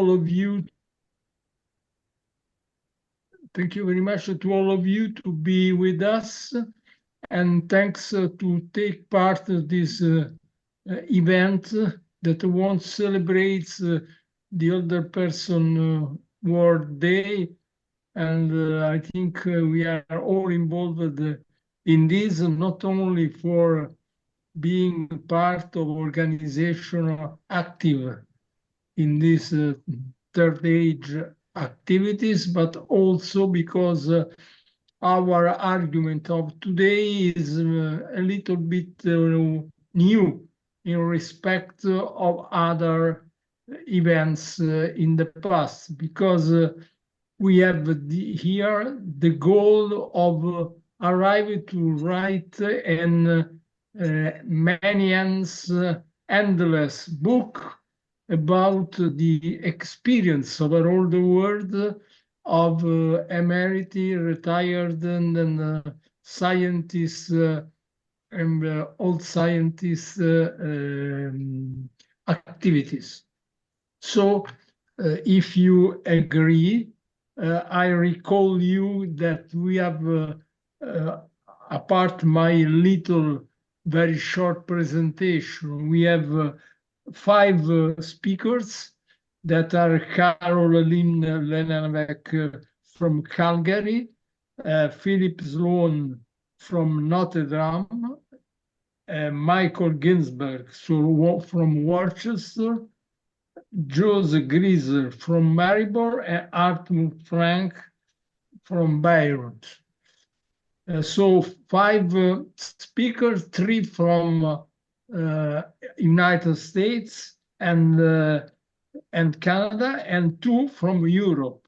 all of you. Thank you very much to all of you to be with us, and thanks to take part of this event that once celebrates the Older Person World Day. And I think we are all involved in this, not only for being part of organization active in this third age activities, but also because our argument of today is a little bit new in respect of other events in the past, because we have here the goal of arriving to write an endless book about the experience overall the world of emeriti, retired, and scientists and old scientists activities. So if you agree, I recall you that we have, apart my little, very short presentation, we have 5 speakers that are Caroline Lenavec from Calgary, Philip Sloan from Notre Dame, Michael Ginsberg from Worcester, Joseph Grieser from Maribor, and Arthur Frank from Beirut. So 5 speakers, 3 from United States and Canada, and 2 from Europe.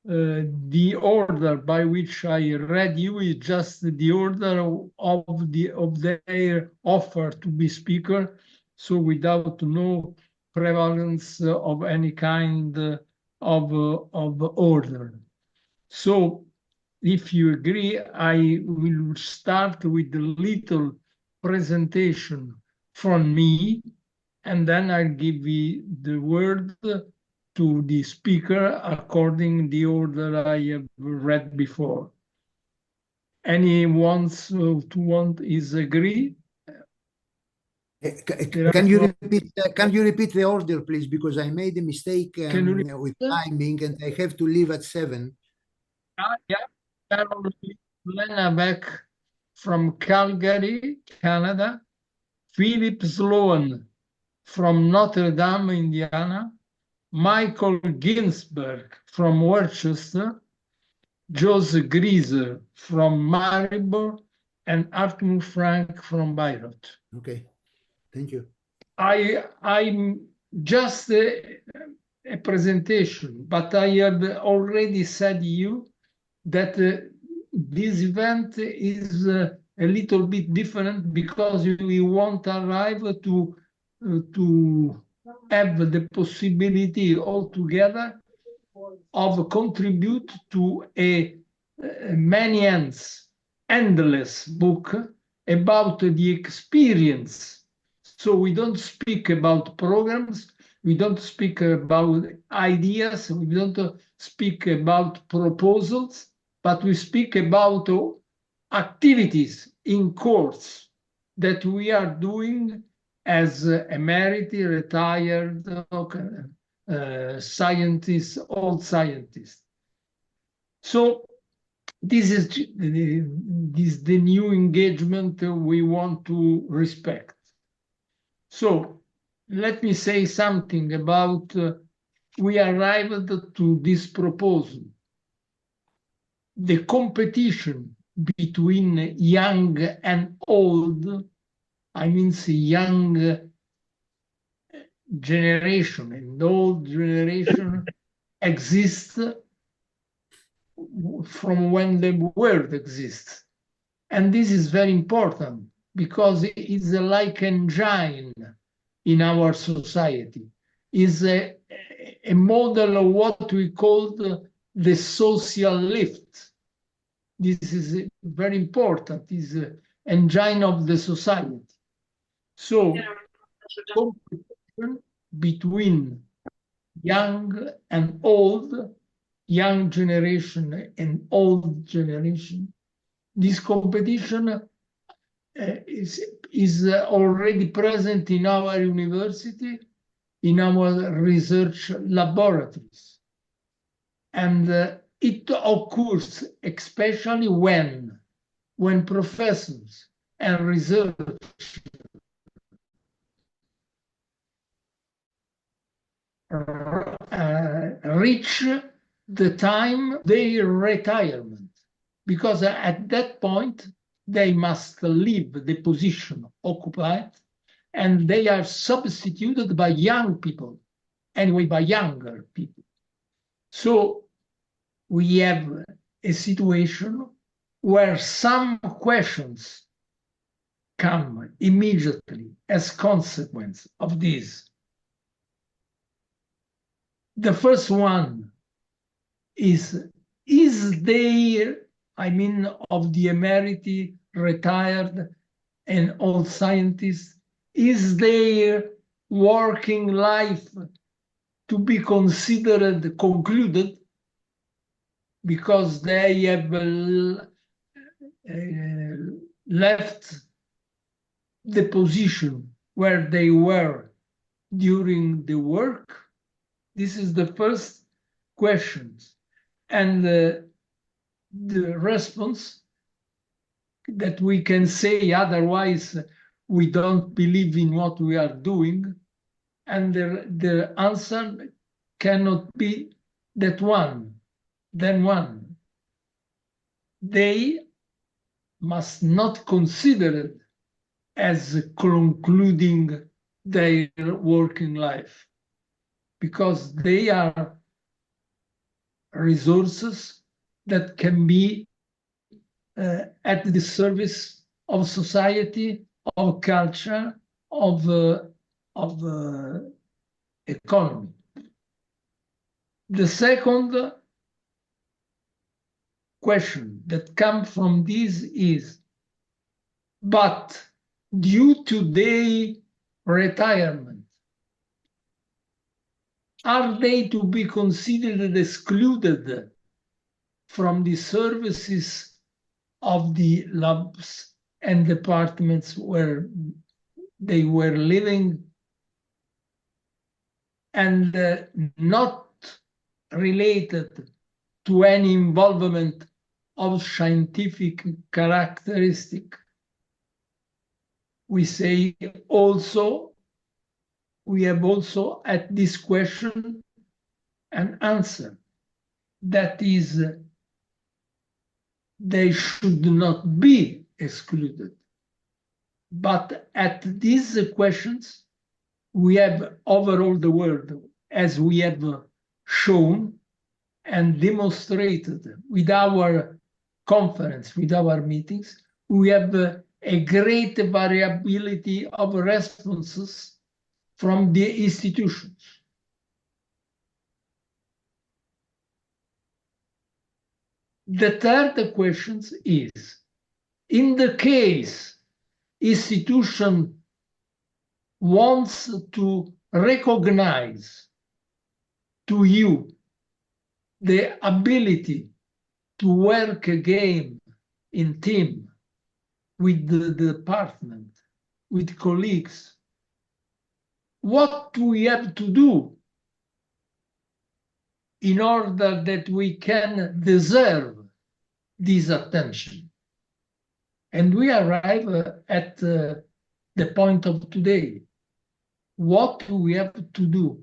The order by which I read you is just the order of their offer to be speaker, so without no prevalence of any kind of order. So if you agree, I will start with a little presentation from me, and then I'll give you the word to the speaker according the order I have read before. Anyone is agree? Can you repeat the order, please? Because I made a mistake with timing, and I have to leave at 7. Yeah, Caroline Lenavec from Calgary, Canada, Philip Sloan from Notre Dame, Indiana, Michael Ginsberg from Worcester, Joseph Grieser from Maribor, and Arthur Frank from Beirut. Okay, thank you. I'm just a presentation, but I have already said to you that this event is a little bit different because we won't arrive to have the possibility altogether of contribute to a many ends, endless book about the experience. So we don't speak about programs, we don't speak about ideas, we don't speak about proposals, but we speak about activities in course that we are doing as emeriti, retired scientists, old scientists. So this is the new engagement we want to respect. So let me say something about we arrived to this proposal. The competition between young and old, I mean the young generation and old generation exists from when the world exists. And this is very important because it's like an engine in our society. It's a model of what we call the social lift. This is very important. It's an engine of the society. So competition between young and old, young generation and old generation. This competition is already present in our university, in our research laboratories. And it occurs especially when professors and researchers reach the time their retirement, because at that point they must leave the position occupied and they are substituted by young people, anyway, by younger people. So we have a situation where some questions come immediately as consequence of this. The first one is there, I mean, of the emeriti, retired, and old scientists, is their working life to be considered concluded because they have left the position where they were during the work? This is the first question. And the response that we can say, otherwise we don't believe in what we are doing. And the answer cannot be that one, then one. They must not consider it as concluding their working life, because they are resources that can be at the service of society, of culture, of economy. The second question that comes from this is, but due to their retirement, are they to be considered excluded from the services of the labs and departments where they were living, and not related to any involvement of scientific characteristic? We say also, we have also at this question an answer, that is, they should not be excluded. But at these questions, we have overall the world, as we have shown and demonstrated with our conference, with our meetings, we have a great variability of responses from the institutions. The third question is, in the case institution wants to recognize to you the ability to work again in team with the department, with colleagues, what do we have to do in order that we can deserve this attention? And we arrive at the point of today. What do we have to do?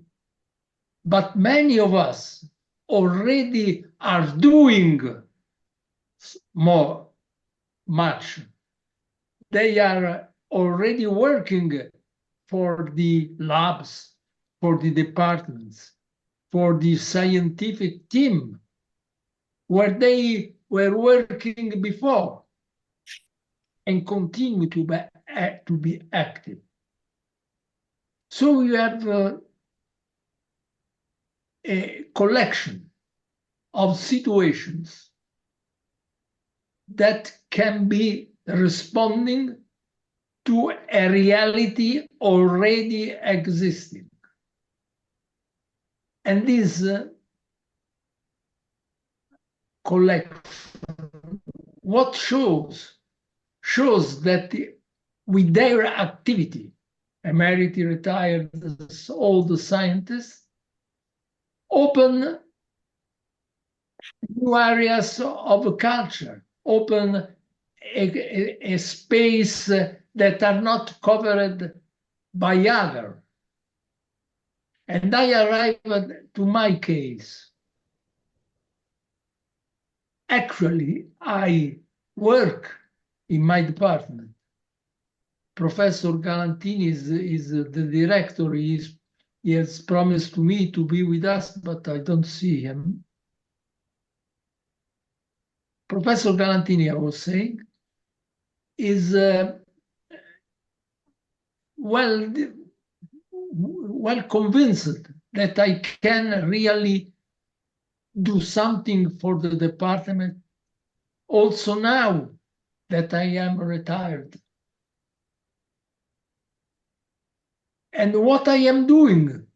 But many of us already are doing much. They are already working for the labs, for the departments, for the scientific team, where they were working before, and continue to be active. So you have a collection of situations that can be responding to a reality already existing. And this collection, what shows that with their activity, Emeriti retired all the scientists, open new areas of culture, open a space that are not covered by other. And I arrived to my case. Actually, I work in my department. Professor Galantini is the director. He has promised to me to be with us, but I don't see him. Professor Galantini, I was saying, is well convinced that I can really do something for the department also now that I am retired. And what I am doing,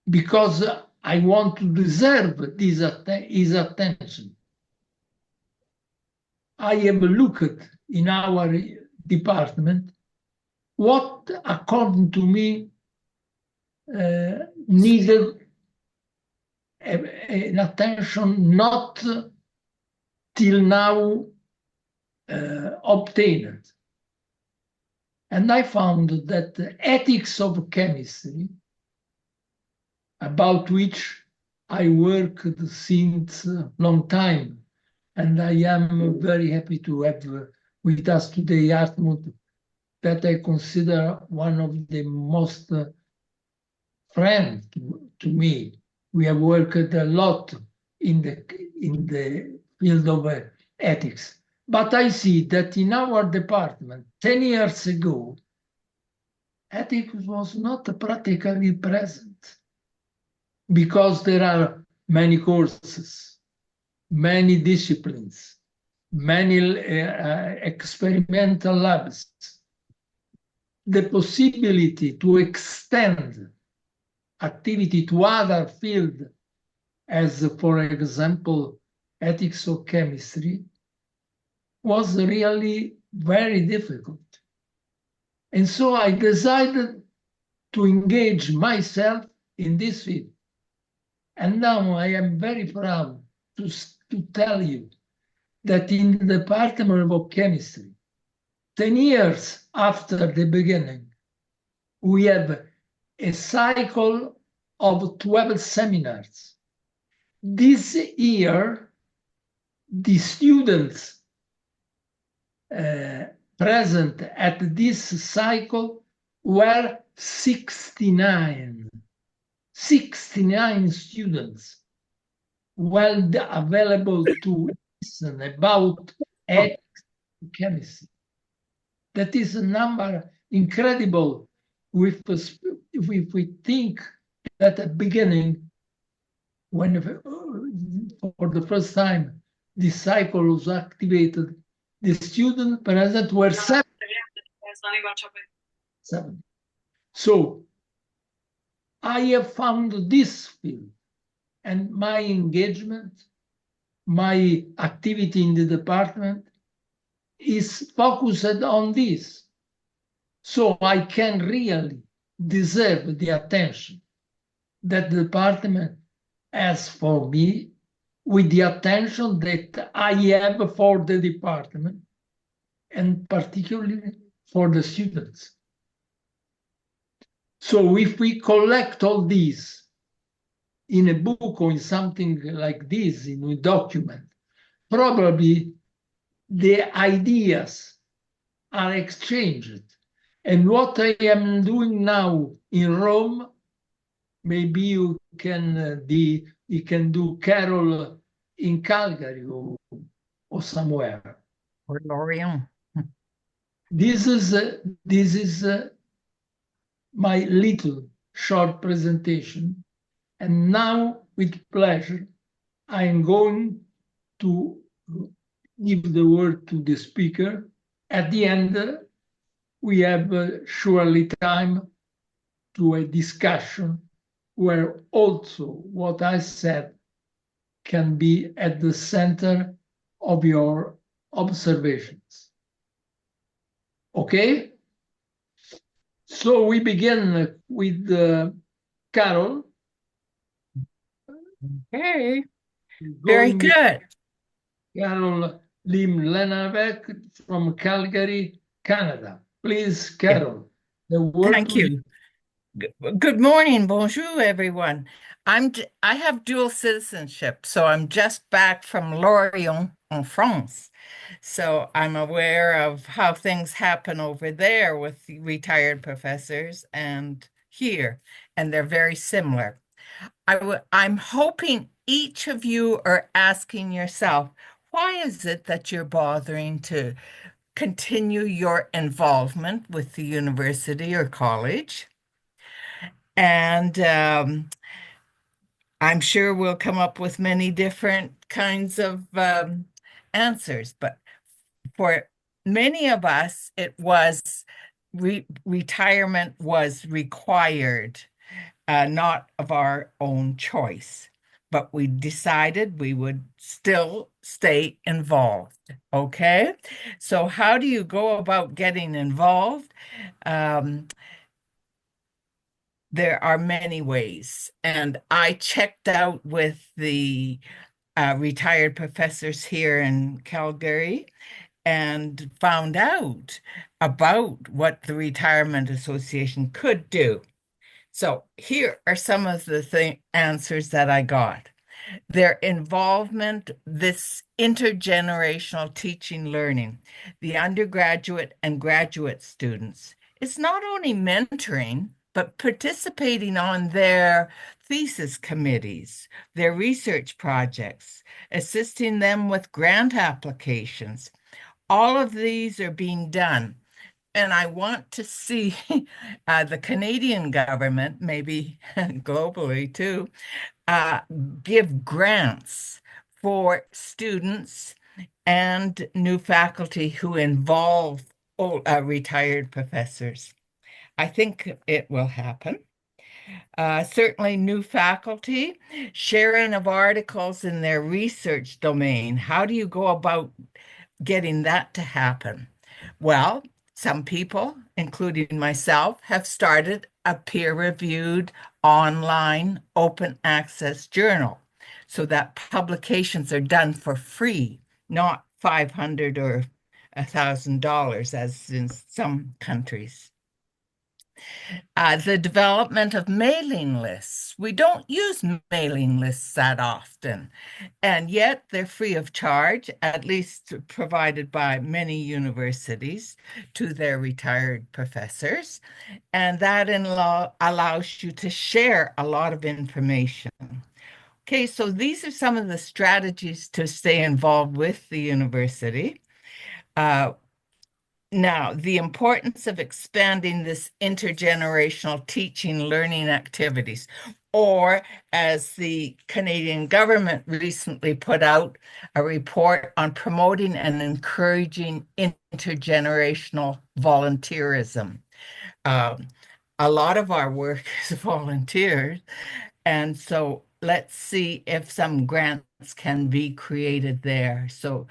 because I want to deserve his attention. I have looked in our department what, according to me, needed an attention not till now obtained. And I found that the ethics of chemistry, about which I worked since a long time, and I am very happy to have with us today Hartmut, that I consider one of the most friends to me. We have worked a lot in the field of ethics. But I see that in our department, 10 years ago, ethics was not practically present because there are many courses, many disciplines, many experimental labs. The possibility to extend activity to other fields, as for example, ethics of chemistry, was really very difficult. And so I decided to engage myself in this field. And now I am very proud to tell you that in the Department of Chemistry, 10 years after the beginning, we have a cycle of 12 seminars. This year, the students present at this cycle were 69. 69 students well available to listen about ethics in chemistry. That is a number incredible if we think that at the beginning, when for the first time this cycle was activated, the students present were 7. So I have found this field, and my engagement, my activity in the department is focused on this. So I can really deserve the attention that the department has for me, with the attention that I have for the department, and particularly for the students. So if we collect all these in a book or in something like this, in a document, probably the ideas are exchanged. And what I am doing now in Rome, maybe you can do Carol in Calgary or somewhere. Or Lorient. This is my little short presentation. And now, with pleasure, I am going to give the word to the speaker. At the end, we have surely time to a discussion where also what I said can be at the center of your observations. Okay? So we begin with Carol. Okay, very good. Carol Lim-Lenavec from Calgary, Canada. Please, Carol, the word Thank to you. you. Good morning, bonjour, everyone. I have dual citizenship, so I'm just back from Lorient in France. So I'm aware of how things happen over there with retired professors and here, and they're very similar. I'm hoping each of you are asking yourself, why is it that you're bothering to continue your involvement with the university or college? And I'm sure we'll come up with many different kinds of answers. But for many of us, it was retirement was required, not of our own choice. But we decided we would still stay involved. Okay. So, how do you go about getting involved? There are many ways. And I checked out with the retired professors here in Calgary and found out about what the Retirement Association could do. So here are some of the answers that I got. Their involvement, this intergenerational teaching learning, the undergraduate and graduate students, it's not only mentoring, but participating on their thesis committees, their research projects, assisting them with grant applications. All of these are being done. And I want to see the Canadian government, maybe globally too, uh, give grants for students and new faculty who involve retired professors. I think it will happen. Certainly, new faculty, sharing of articles in their research domain. How do you go about getting that to happen? Well, some people, including myself, have started a peer-reviewed online open access journal so that publications are done for free, not $500 or $1,000 as in some countries. The development of mailing lists. We don't use mailing lists that often, and yet they're free of charge, at least provided by many universities to their retired professors. And that allows you to share a lot of information. Okay, so these are some of the strategies to stay involved with the university. Now, the importance of expanding this intergenerational teaching learning activities, or as the Canadian government recently put out a report on promoting and encouraging intergenerational volunteerism. A lot of our work is volunteers, and so let's see if some grants can be created there. So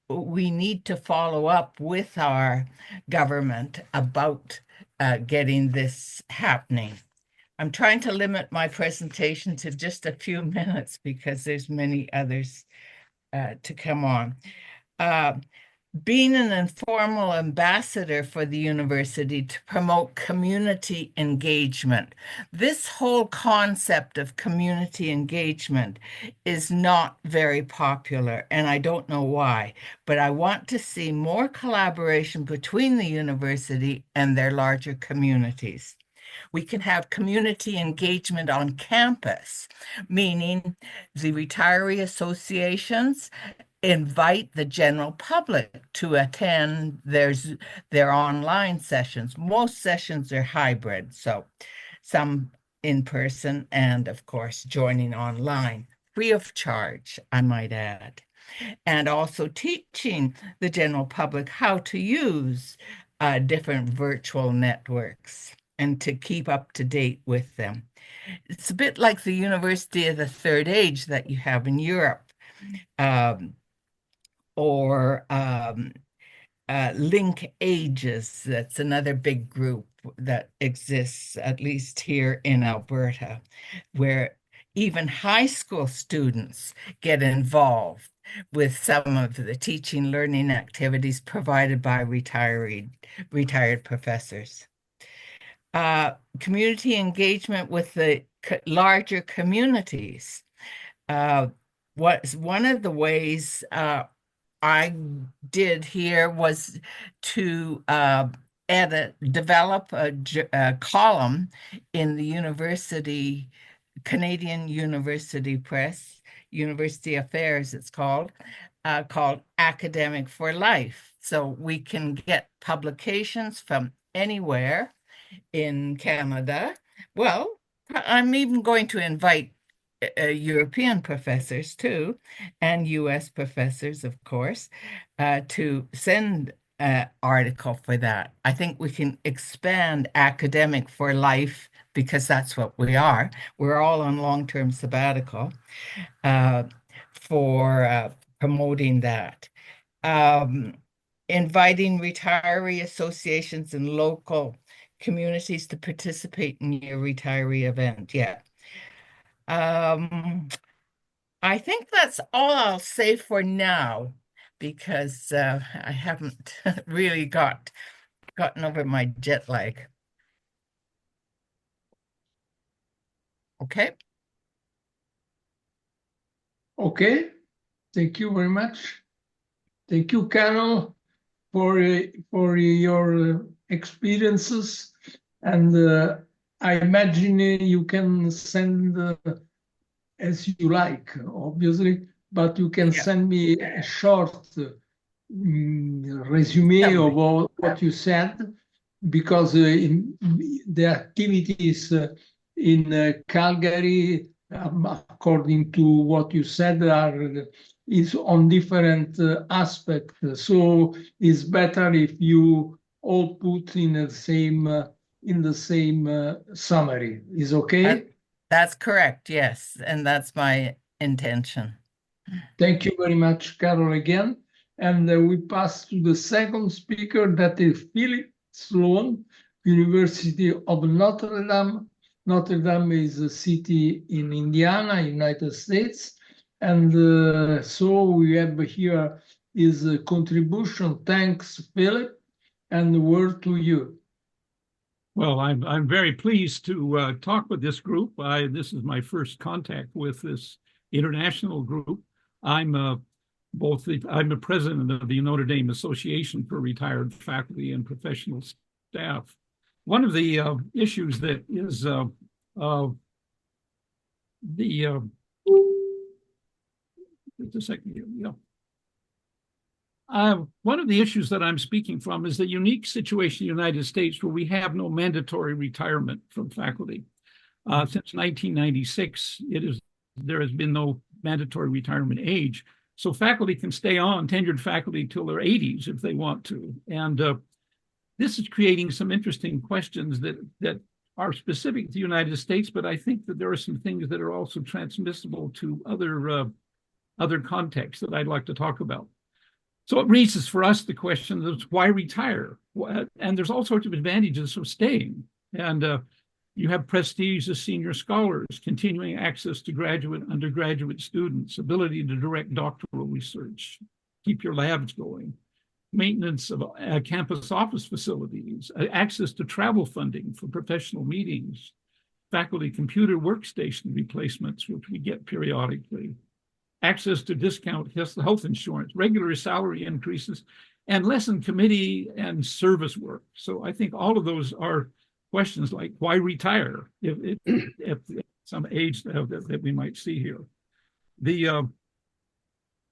we need to follow up with our government about getting this happening. I'm trying to limit my presentation to just a few minutes because there's many others to come on. Being an informal ambassador for the university to promote community engagement. This whole concept of community engagement is not very popular, and I don't know why, but I want to see more collaboration between the university and their larger communities. We can have community engagement on campus, meaning the retiree associations invite the general public to attend their online sessions. Most sessions are hybrid, so some in person and, of course, joining online, free of charge, I might add. And also teaching the general public how to use different virtual networks and to keep up to date with them. It's a bit like the University of the Third Age that you have in Europe, um, or Link Ages. That's another big group that exists, at least here in Alberta, where even high school students get involved with some of the teaching learning activities provided by retired professors. Community engagement with the larger communities. One of the ways I did here was to develop a column in the Canadian University Press, University Affairs, it's called Academic for Life. So we can get publications from anywhere in Canada. Well, I'm even going to invite European professors too, and US professors, of course, to send an article for that. I think we can expand Academic for Life because that's what we are. We're all on long-term sabbatical for promoting that. Inviting retiree associations and local communities to participate in your retiree event. Yeah. I think that's all I'll say for now because I haven't really gotten over my jet lag. Okay. Okay. Thank you very much. Thank you, Carol, for your experiences. And I imagine you can send as you like, obviously, but you can send me a short resume of all what you said, because in the activities in Calgary, according to what you said, is on different aspects. So it's better if you all put in the same summary. Is okay? That's correct, yes, and that's my intention. Thank you very much, Carol, again. And we pass to the second speaker, that is Philip Sloan, University of Notre Dame. Notre Dame is a city in Indiana, United States. And so we have here his contribution. Thanks, Philip, and the word to you. Well, I'm very pleased to talk with this group. This is my first contact with this international group. I'm the president of the Notre Dame Association for Retired Faculty and Professional Staff. One of the issues that is just a second here, yeah. One of the issues that I'm speaking from is the unique situation in the United States where we have no mandatory retirement from faculty. Since 1996, there has been no mandatory retirement age. So faculty can stay on, tenured faculty, till their 80s if they want to. And this is creating some interesting questions that are specific to the United States, but I think that there are some things that are also transmissible to other contexts that I'd like to talk about. So it raises for us the question of why retire? And there's all sorts of advantages of staying. And you have prestige as senior scholars, continuing access to graduate, undergraduate students, ability to direct doctoral research, keep your labs going, maintenance of campus office facilities, access to travel funding for professional meetings, faculty computer workstation replacements, which we get periodically, access to discount health insurance, regular salary increases, and lesson committee and service work. So I think all of those are questions like why retire if some age that we might see here.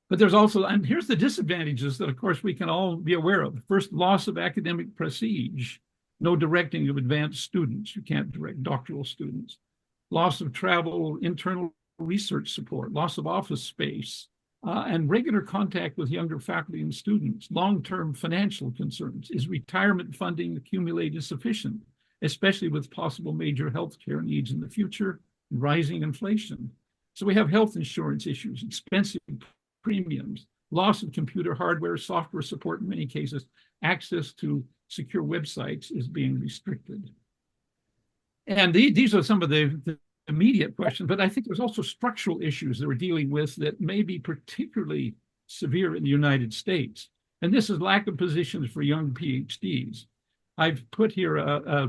But there's also, and here's the disadvantages that of course we can all be aware of. First, loss of academic prestige, no directing of advanced students. You can't direct doctoral students. Loss of travel, internal research support, loss of office space, and regular contact with younger faculty and students, long-term financial concerns. Is retirement funding accumulated sufficient? especially with possible major healthcare needs in the future, and rising inflation. So we have health insurance issues, expensive premiums, loss of computer hardware, software support in many cases, access to secure websites is being restricted. And these are some of the immediate questions, but I think there's also structural issues that we're dealing with that may be particularly severe in the United States. And this is lack of positions for young PhDs. I've put here a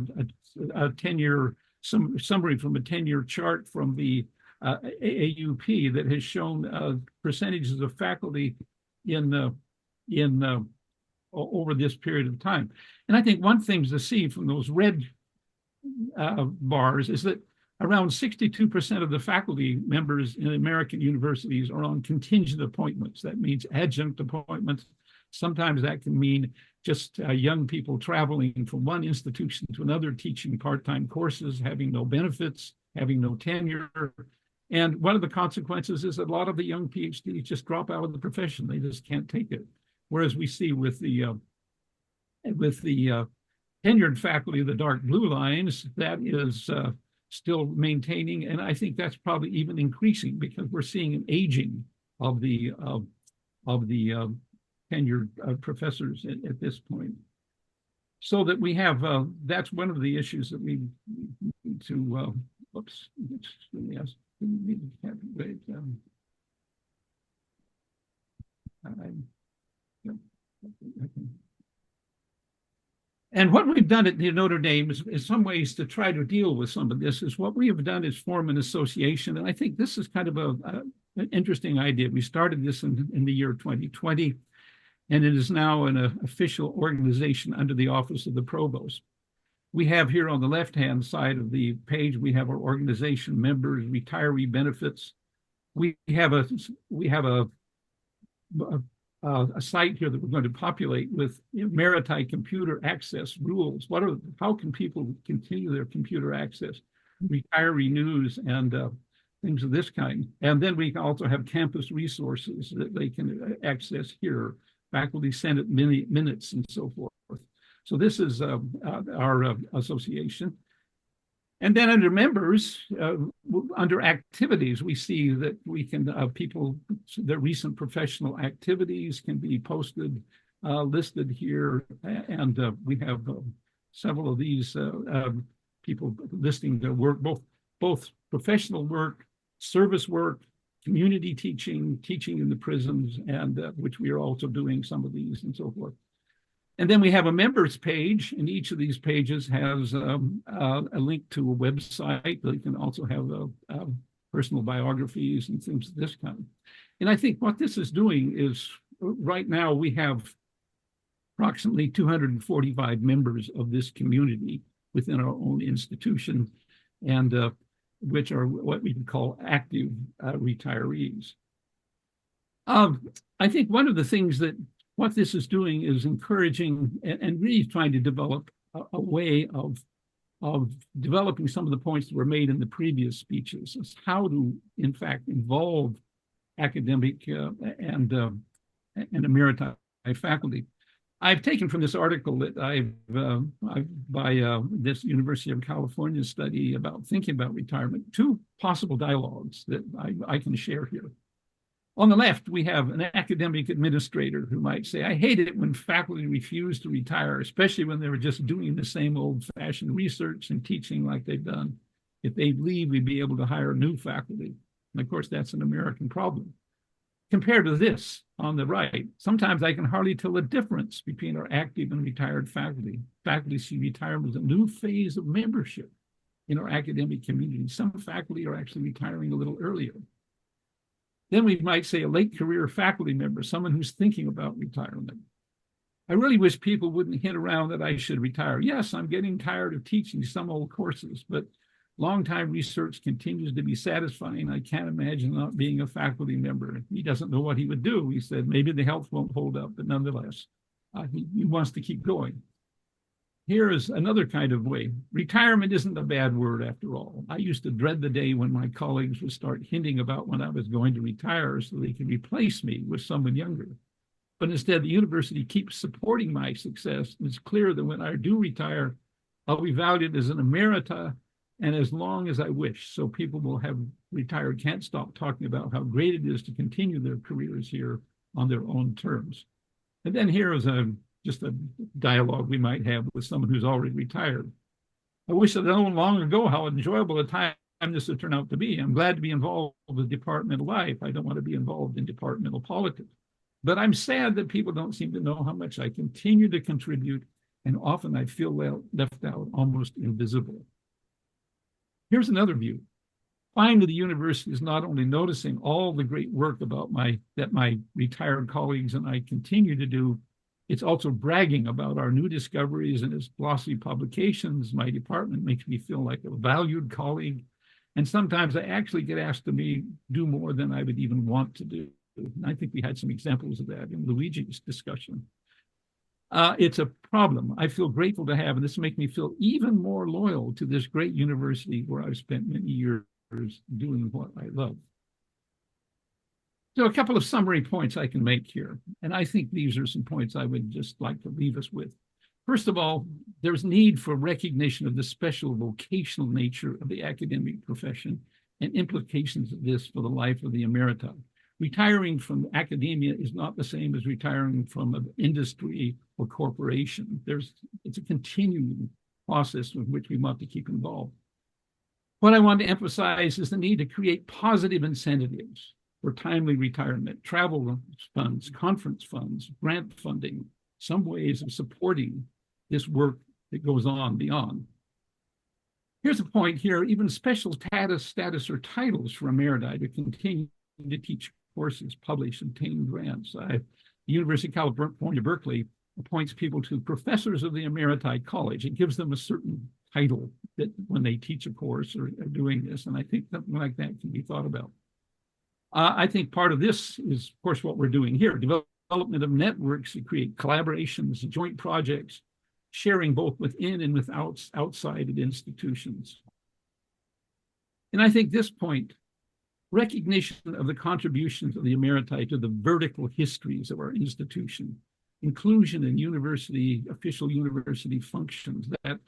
10-year summary from a 10-year chart from the AAUP that has shown percentages of faculty over this period of time. And I think one thing to see from those red bars is that around 62% of the faculty members in American universities are on contingent appointments. That means adjunct appointments. Sometimes that can mean just young people traveling from one institution to another, teaching part-time courses, having no benefits, having no tenure. And one of the consequences is that a lot of the young PhDs just drop out of the profession. They just can't take it. Whereas we see with the tenured faculty, the dark blue lines, that is still maintaining, and I think that's probably even increasing because we're seeing an aging of the tenured professors at this point. So that we have that's one of the issues that we need to. Oops. Yes. And what we've done at Notre Dame is in some ways to try to deal with some of this is what we have done is form an association. And I think this is kind of an interesting idea. We started this in the year 2020, and it is now an official organization under the Office of the Provost. We have here on the left-hand side of the page, we have our organization members, retiree benefits. We have a site here that we're going to populate with Emeriti computer access rules. How can people continue their computer access? Retiree news and things of this kind. And then we also have campus resources that they can access here, faculty senate minutes and so forth. So this is our association. And then under members, under activities, we see that we can, their recent professional activities can be posted, listed here. And we have several of these people listing their work, both professional work, service work, community teaching, teaching in the prisons, and which we are also doing some of these and so forth. And then we have a members page, and each of these pages has a link to a website. They can also have personal biographies and things of this kind. And I think what this is doing is right now we have approximately 245 members of this community within our own institution, and which are what we can call active retirees. I think one of the things that what this is doing is encouraging and really trying to develop a way of developing some of the points that were made in the previous speeches, is how to, in fact, involve academic and emeriti faculty. I've taken from this article that by this University of California study about thinking about retirement, two possible dialogues that I can share here. On the left, we have an academic administrator who might say, I hate it when faculty refuse to retire, especially when they were just doing the same old-fashioned research and teaching like they've done. If they leave, we'd be able to hire new faculty. And of course, that's an American problem. Compared to this on the right, sometimes I can hardly tell the difference between our active and retired faculty. Faculty see retirement as a new phase of membership in our academic community. Some faculty are actually retiring a little earlier. Then we might say a late career faculty member, someone who's thinking about retirement. I really wish people wouldn't hint around that I should retire. Yes, I'm getting tired of teaching some old courses, but long-time research continues to be satisfying. I can't imagine not being a faculty member. He doesn't know what he would do. He said, maybe the health won't hold up, but nonetheless, he wants to keep going. Here is another kind of way. Retirement isn't a bad word after all. I used to dread the day when my colleagues would start hinting about when I was going to retire so they could replace me with someone younger. But instead, the university keeps supporting my success. It's clear that when I do retire, I'll be valued as an emerita and as long as I wish. So people will have retired can't stop talking about how great it is to continue their careers here on their own terms. And then here is just a dialogue we might have with someone who's already retired. I wish I'd known long ago how enjoyable a time this would turn out to be. I'm glad to be involved with departmental life. I don't want to be involved in departmental politics. But I'm sad that people don't seem to know how much I continue to contribute, and often I feel left out, almost invisible. Here's another view. Finally, the university is not only noticing all the great work that my retired colleagues and I continue to do, it's also bragging about our new discoveries and its glossy publications. My department makes me feel like a valued colleague. And sometimes I actually get asked to do more than I would even want to do. And I think we had some examples of that in Luigi's discussion. It's a problem I feel grateful to have, and this makes me feel even more loyal to this great university where I've spent many years doing what I love. So a couple of summary points I can make here, and I think these are some points I would just like to leave us with. First of all, there's need for recognition of the special vocational nature of the academic profession and implications of this for the life of the emerita. Retiring from academia is not the same as retiring from an industry or corporation. It's a continuing process with which we want to keep involved. What I want to emphasize is the need to create positive incentives for timely retirement, travel funds, conference funds, grant funding, some ways of supporting this work that goes on beyond. Here's a point here, even special status or titles for emeriti to continue to teach courses, publish, obtain grants. The University of California, Berkeley appoints people to professors of the Emeriti College. It gives them a certain title that when they teach a course or are doing this, and I think something like that can be thought about. I think part of this is, of course, what we're doing here, development of networks to create collaborations, joint projects, sharing both within and without outside of institutions. And I think this point, recognition of the contributions of the emeriti to the vertical histories of our institution, inclusion in official university functions, that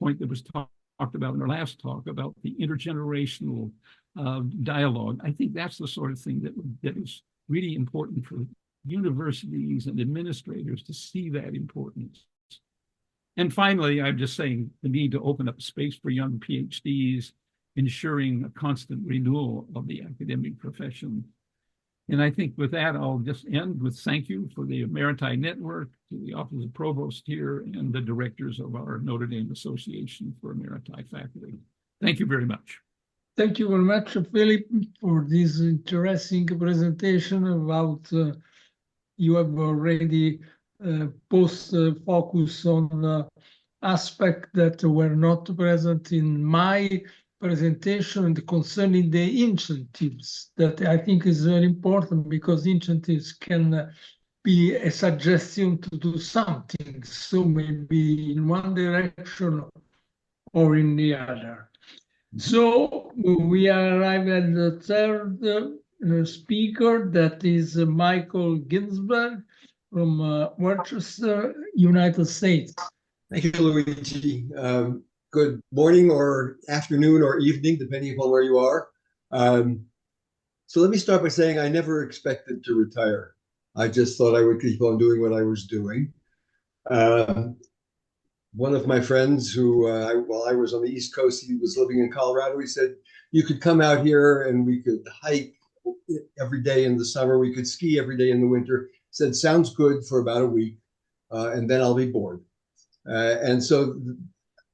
point that was talked about in our last talk about the intergenerational dialogue. I think that's the sort of thing that is really important for universities and administrators to see that importance. And finally, I'm just saying the need to open up space for young PhDs, ensuring a constant renewal of the academic profession. And I think with that, I'll just end with thank you for the Emeriti Network, to the Office of Provost here, and the directors of our Notre Dame Association for Emeriti Faculty. Thank you very much. Thank you very much, Philip, for this interesting presentation about you have already focus on aspects that were not present in my presentation concerning the incentives, that I think is very important because incentives can be a suggestion to do something, so maybe in one direction or in the other. So we arrive at the third speaker, that is Michael Ginsberg from Worcester, United States. Thank you, Luigi. Good morning or afternoon or evening, depending upon where you are. So let me start by saying I never expected to retire. I just thought I would keep on doing what I was doing. One of my friends who, while I was on the East Coast, he was living in Colorado. He said, you could come out here and we could hike every day in the summer. We could ski every day in the winter. He said, sounds good for about a week, and then I'll be bored. And so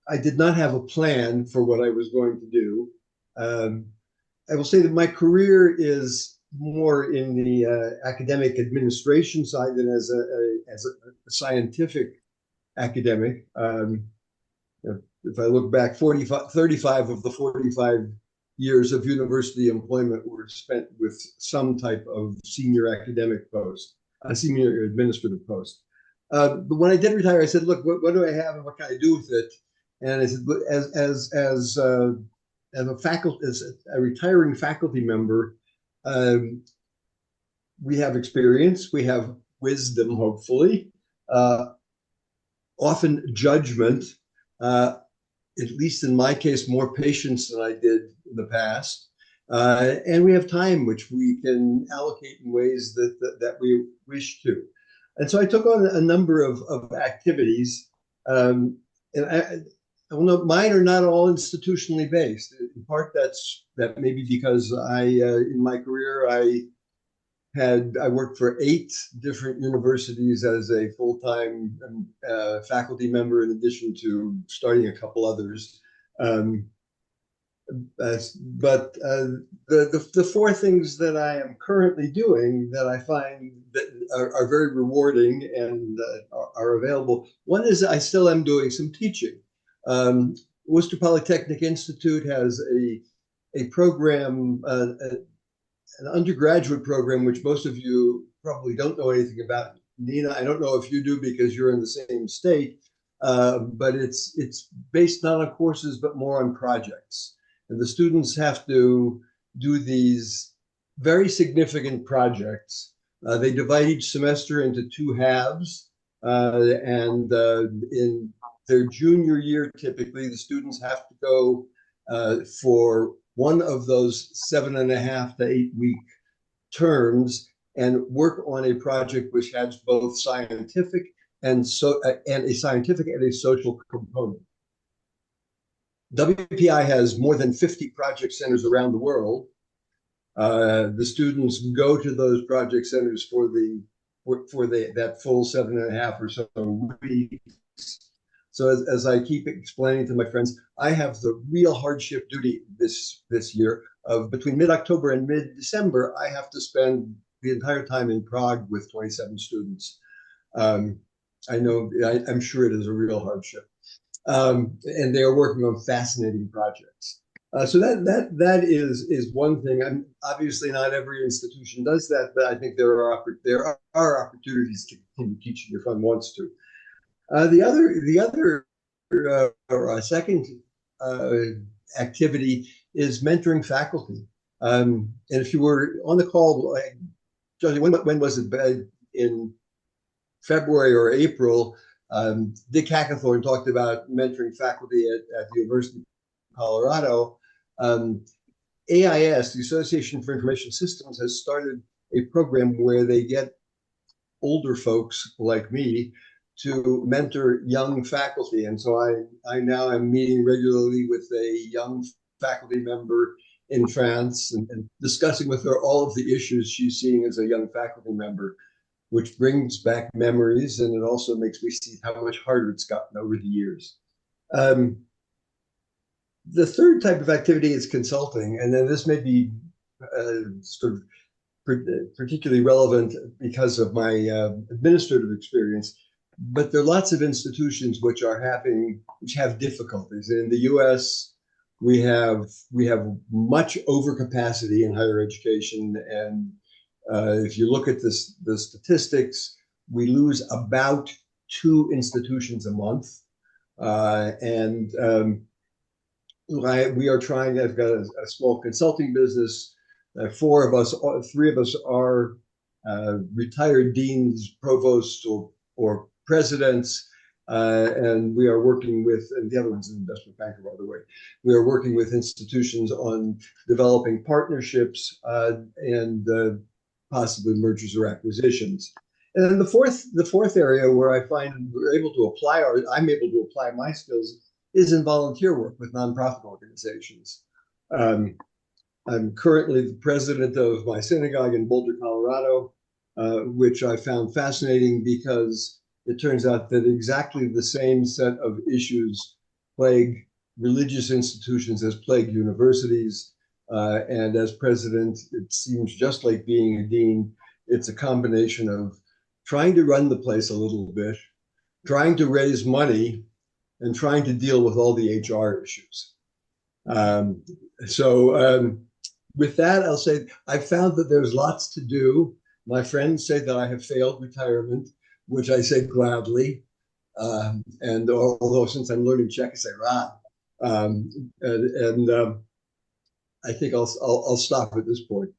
I did not have a plan for what I was going to do. I will say that my career is more in the academic administration side than as a scientific academic. If I look back, 35 of the 45 years of university employment were spent with some type of senior academic post, a senior administrative post. But when I did retire, I said, look, what do I have and what can I do with it? And I said, as a retiring faculty member, we have experience, we have wisdom, hopefully, often judgment, at least in my case, more patience than I did in the past. And we have time which we can allocate in ways that we wish to. And so I took on a number of activities. And I know mine are not all institutionally based. In part, that may be because in my career, I worked for 8 different universities as a full-time faculty member, in addition to starting a couple others. But the 4 things that I am currently doing that I find that are very rewarding and are available. One is I still am doing some teaching. Worcester Polytechnic Institute has a program, an undergraduate program, which most of you probably don't know anything about. Nina, I don't know if you do because you're in the same state, but it's based not on courses, but more on projects. And the students have to do these very significant projects. They divide each semester into 2 halves. And in their junior year, typically, the students have to go for one of those 7.5 to 8 week terms and work on a project which has both scientific and a scientific and a social component. WPI has more than 50 project centers around the world. The students go to those project centers for that full 7.5 or so weeks. So as I keep explaining to my friends, I have the real hardship duty this year of between mid-October and mid-December. I have to spend the entire time in Prague with 27 students. I know, I'm sure it is a real hardship. And they are working on fascinating projects. So that is one thing. Obviously, not every institution does that, but I think there are opportunities to continue teaching if one wants to. The other second activity is mentoring faculty. And if you were on the call, Josie, when was it? In February or April, Dick Hackathorn talked about mentoring faculty at the University of Colorado. AIS, the Association for Information Systems, has started a program where they get older folks like me to mentor young faculty. And so I now am meeting regularly with a young faculty member in France and discussing with her all of the issues she's seeing as a young faculty member, which brings back memories, and it also makes me see how much harder it's gotten over the years. The third type of activity is consulting, and then this may be sort of particularly relevant because of my administrative experience, but there are lots of institutions which have difficulties. In the U.S., we have much overcapacity in higher education, and if you look at the statistics, we lose about 2 institutions a month, and we are trying. I've got a small consulting business. 4 of us, 3 of us are retired deans, provosts, or presidents, and we are working with, and the other one's an investment banker, by the way. We are working with institutions on developing partnerships and possibly mergers or acquisitions. And then the fourth area where I find I'm able to apply my skills is in volunteer work with nonprofit organizations. I'm currently the president of my synagogue in Boulder, Colorado, which I found fascinating because it turns out that exactly the same set of issues plague religious institutions as plague universities. And as president, it seems just like being a dean. It's a combination of trying to run the place a little bit, trying to raise money, and trying to deal with all the HR issues. With that, I'll say I've found that there's lots to do. My friends say that I have failed retirement, which I say gladly. And although since I'm learning Czech, I say "rad." I think I'll stop at this point.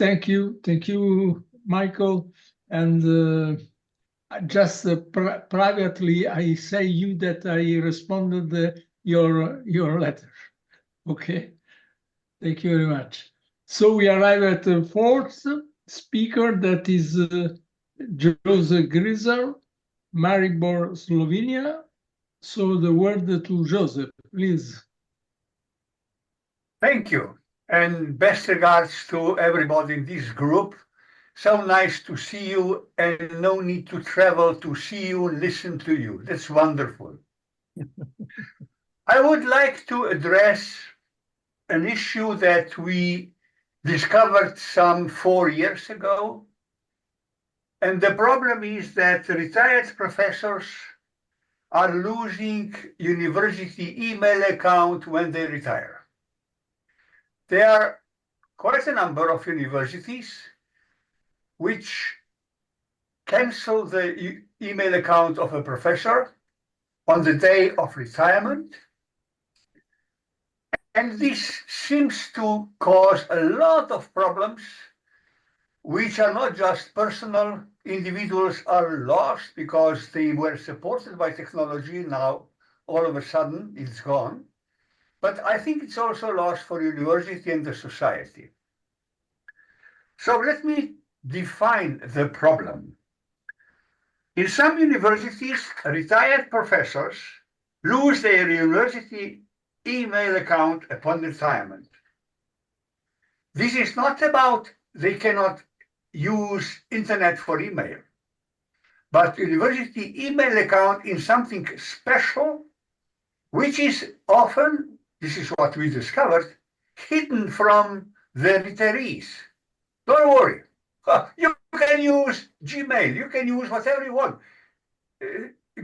Thank you, Michael. And just privately, I say you that I responded your letter. Okay, thank you very much. So we arrive at the fourth speaker, that is Jose Grizer, Maribor, Slovenia. So the word to Joseph, please. Thank you, and best regards to everybody in this group. So nice to see you, and no need to travel to see you and listen to you. That's wonderful. I would like to address an issue that we discovered some 4 years ago. And the problem is that retired professors are losing university email account when they retire. There are quite a number of universities which cancel the email account of a professor on the day of retirement. And this seems to cause a lot of problems, which are not just personal. Individuals are lost because they were supported by technology. Now, all of a sudden, it's gone. But I think it's also lost for university and the society. So let me define the problem. In some universities, retired professors lose their university email account upon retirement. This is not about they cannot use internet for email, but university email account in something special, which is often, this is what we discovered, hidden from the retirees. Don't worry, you can use Gmail, you can use whatever you want.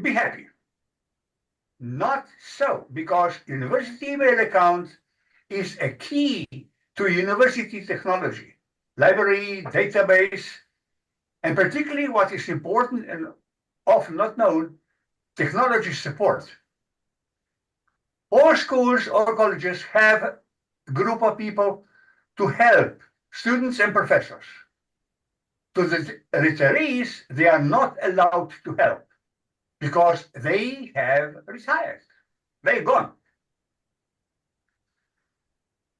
Be happy. Not so, because university email account is a key to university technology, library, database, and particularly what is important and often not known, technology support. All schools or colleges have a group of people to help students and professors. To the retirees, they are not allowed to help because they have retired. They're gone.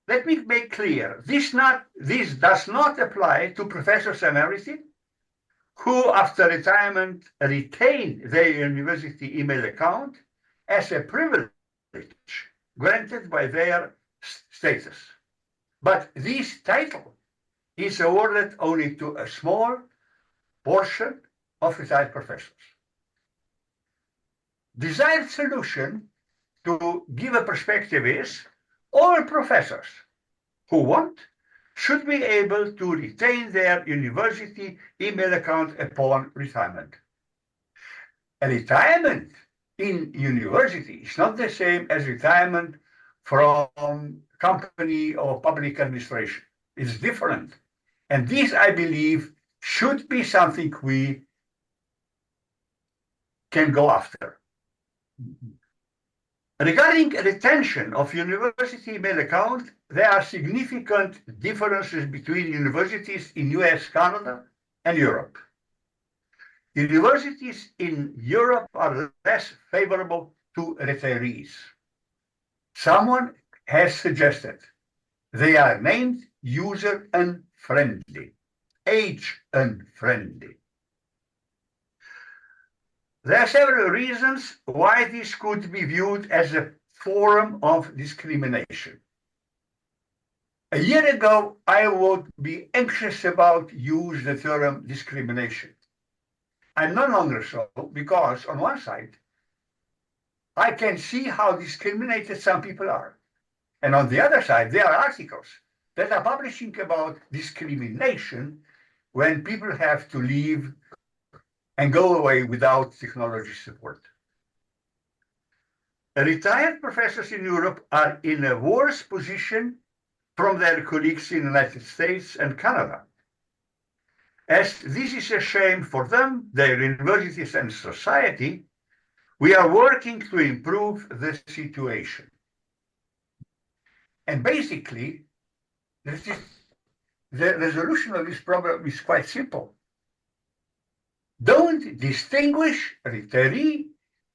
Let me make clear, this does not apply to professors emeriti who, after retirement, retain their university email account as a privilege granted by their status. But this title is awarded only to a small portion of retired professors. Desired solution to give a perspective is all professors who want should be able to retain their university email account upon retirement. A retirement in university is not the same as retirement from company or public administration. It's different. And this, I believe, should be something we can go after. Regarding retention of university email account, there are significant differences between universities in US, Canada, and Europe. Universities in Europe are less favorable to retirees. Someone has suggested they are named user unfriendly, age unfriendly. There are several reasons why this could be viewed as a form of discrimination. A year ago, I would be anxious about use the term discrimination. I'm no longer so, because on one side, I can see how discriminated some people are. And on the other side, there are articles that are publishing about discrimination when people have to leave and go away without technology support. Retired professors in Europe are in a worse position from their colleagues in the United States and Canada. As this is a shame for them, their universities and society, we are working to improve the situation. And basically, the resolution of this problem is quite simple. don't distinguish retiree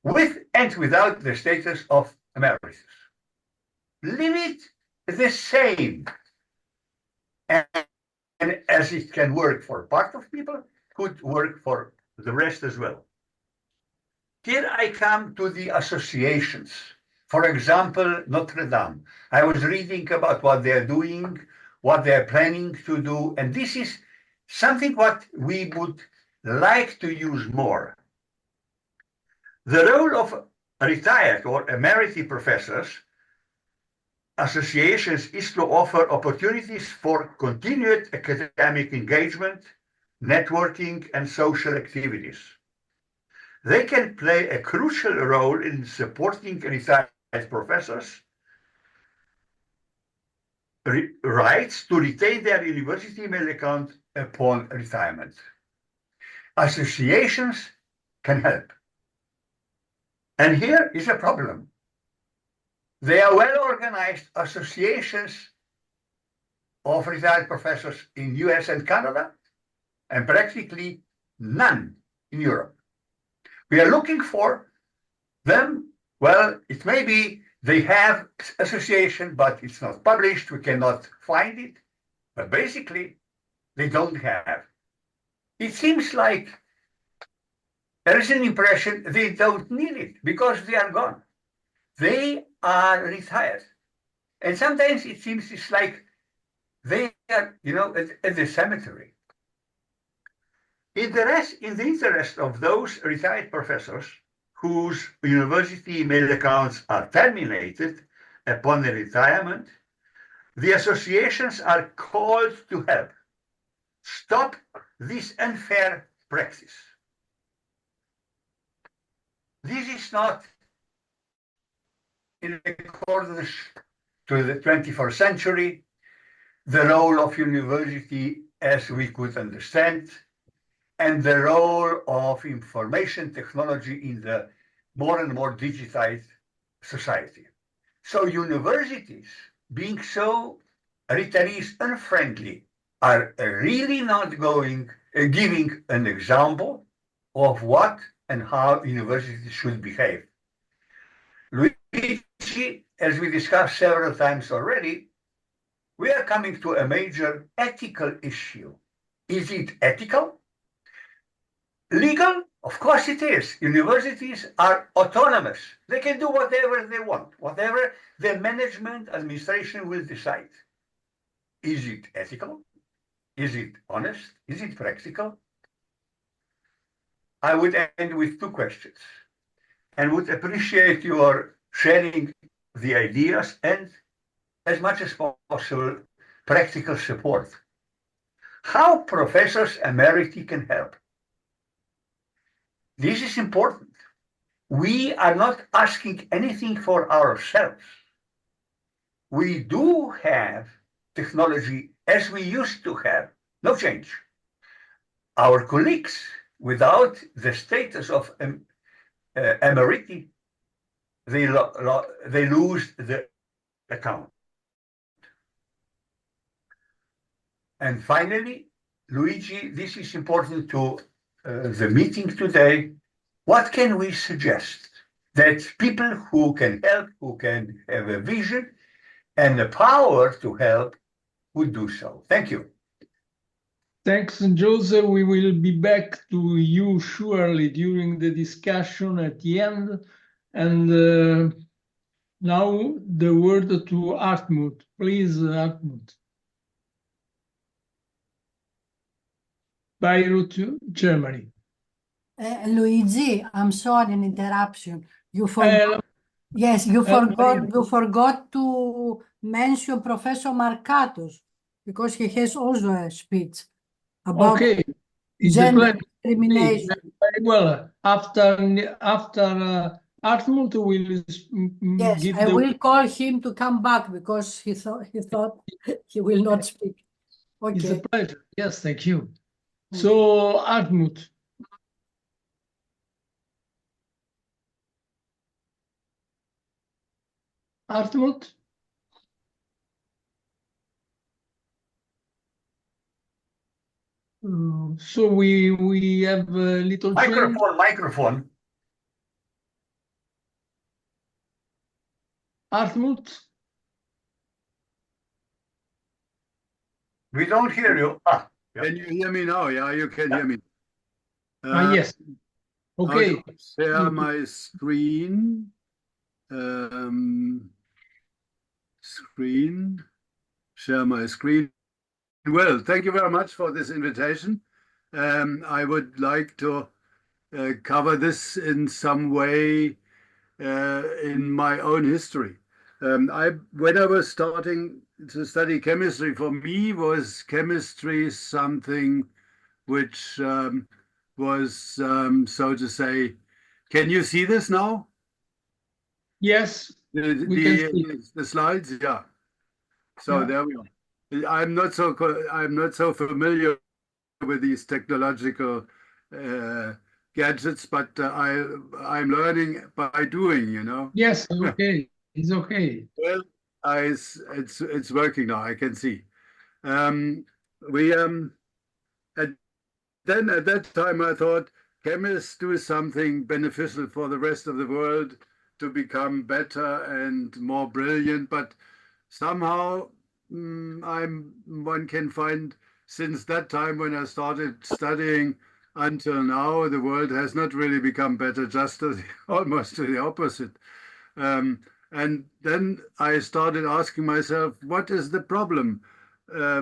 with and without the status of emeritus. Leave it the same. And as it can work for part of people, could work for the rest as well. Here I come to the associations. For example, Notre Dame. I was reading about what they're doing, what they're planning to do, and this is something what we would like to use more. The role of retired or emeriti professors associations is to offer opportunities for continued academic engagement, networking, and social activities. They can play a crucial role in supporting retired professors' rights to retain their university email account upon retirement. Associations can help. And here is a problem. They are well-organized associations of retired professors in US and Canada, and practically none in Europe. We are looking for them. Well, it may be they have association, but it's not published. We cannot find it. But basically, they don't have. It seems like there is an impression they don't need it because they are gone. They are retired. And sometimes it seems it's like they are, at the cemetery. In the interest of those retired professors whose university email accounts are terminated upon their retirement, the associations are called to help stop this unfair practice. This is not in accordance to the 21st century, the role of university as we could understand, and the role of information technology in the more and more digitized society. So universities, being so retirees unfriendly, are really not giving an example of what and how universities should behave. Luigi, as we discussed several times already, we are coming to a major ethical issue. Is it ethical? Legal? Of course it is. Universities are autonomous. They can do whatever they want, whatever the management administration will decide. Is it ethical? Is it honest? Is it practical? I would end with two questions and would appreciate your sharing the ideas and, as much as possible, practical support. How professors emeriti can help? This is important. We are not asking anything for ourselves. We do have technology as we used to have, no change. Our colleagues, without the status of emeriti, they lose the account. And finally, Luigi, this is important to the meeting today. What can we suggest that people who can help, who can have a vision and the power to help would do so? Thank you. Thanks, Joseph. We will be back to you surely during the discussion at the end. And now the word to Hartmut. Please, Hartmut. Beirut, Germany. Luigi, I'm sorry an interruption. You forgot. Yes, you forgot to mention Professor Markatos because he has also a speech about gender discrimination. Very well. After Hartmut will yes, give I will call him to come back because he thought he will not speak. Okay. It's a pleasure. Yes, thank you. So, Hartmut. Hartmut? So we have a little change. Microphone. Hartmut? We don't hear you. Yeah. Can you hear me now? Yeah, you can hear me. Yes. Okay. How to share my screen? Share my screen. Well, thank you very much for this invitation. I would like to cover this in some way in my own history. When I was starting to study chemistry, for me was chemistry something which was, so to say, can you see this now? Yes, we can see. The slides, yeah. So Yeah. there we are. I'm not so familiar with these technological gadgets, but I'm learning by doing, you know. Yes, okay. It's okay. Well, it's working now. I can see. We at that time I thought chemists do something beneficial for the rest of the world to become better and more brilliant, but somehow one can find since that time when I started studying until now, the world has not really become better, just almost to the opposite. And then I started asking myself, what is the problem?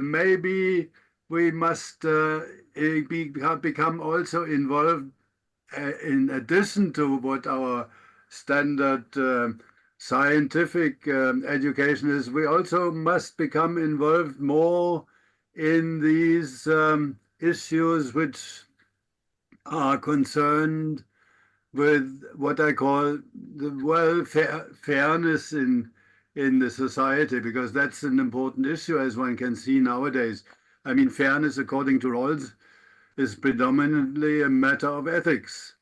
Maybe we must become also involved in addition to what our standard scientific education is. We also must become involved more in these issues which are concerned with what I call the fairness in the society, because that's an important issue, as one can see nowadays. I mean, fairness, according to Rawls, is predominantly a matter of ethics,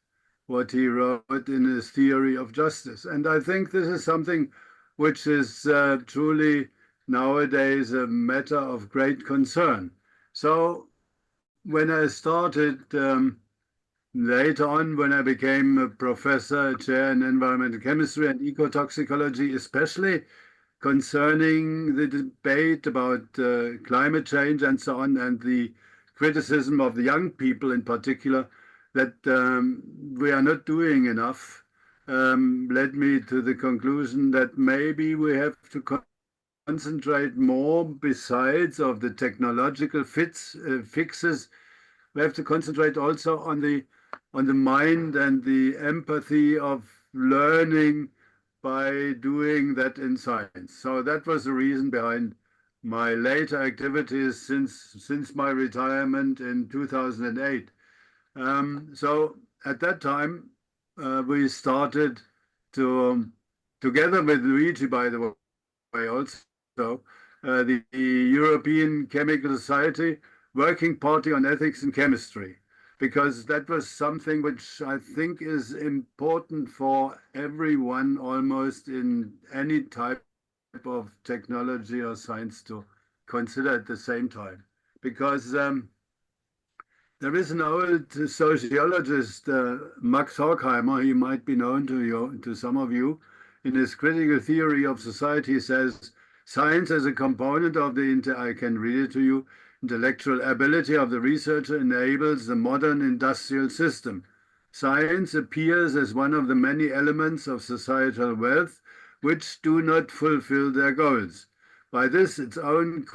what he wrote in his theory of justice. And I think this is something which is truly nowadays a matter of great concern. So when I started later on, when I became a professor, chair in environmental chemistry and ecotoxicology, especially concerning the debate about climate change and so on, and the criticism of the young people in particular, that we are not doing enough, led me to the conclusion that maybe we have to concentrate more, besides of the technological fixes. We have to concentrate also on the mind and the empathy of learning by doing that in science. So that was the reason behind my later activities since my retirement in 2008. So at that time, we started to, together with Luigi, by the way, also, the European Chemical Society Working Party on Ethics in Chemistry, because that was something which I think is important for everyone almost in any type of technology or science to consider at the same time. Because there is an old sociologist, Max Horkheimer, he might be known to some of you. In his critical theory of society, he says, science as a component of the, I can read it to you, intellectual ability of the researcher enables the modern industrial system. Science appears as one of the many elements of societal wealth which do not fulfill their goals. By this, its own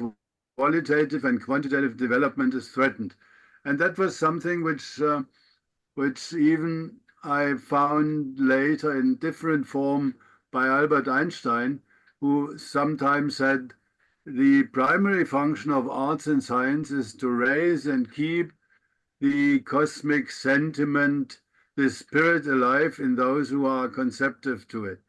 qualitative and quantitative development is threatened. And that was something which even I found later in different form by Albert Einstein, who sometimes said the primary function of arts and science is to raise and keep the cosmic sentiment, the spirit alive in those who are conceptive to it.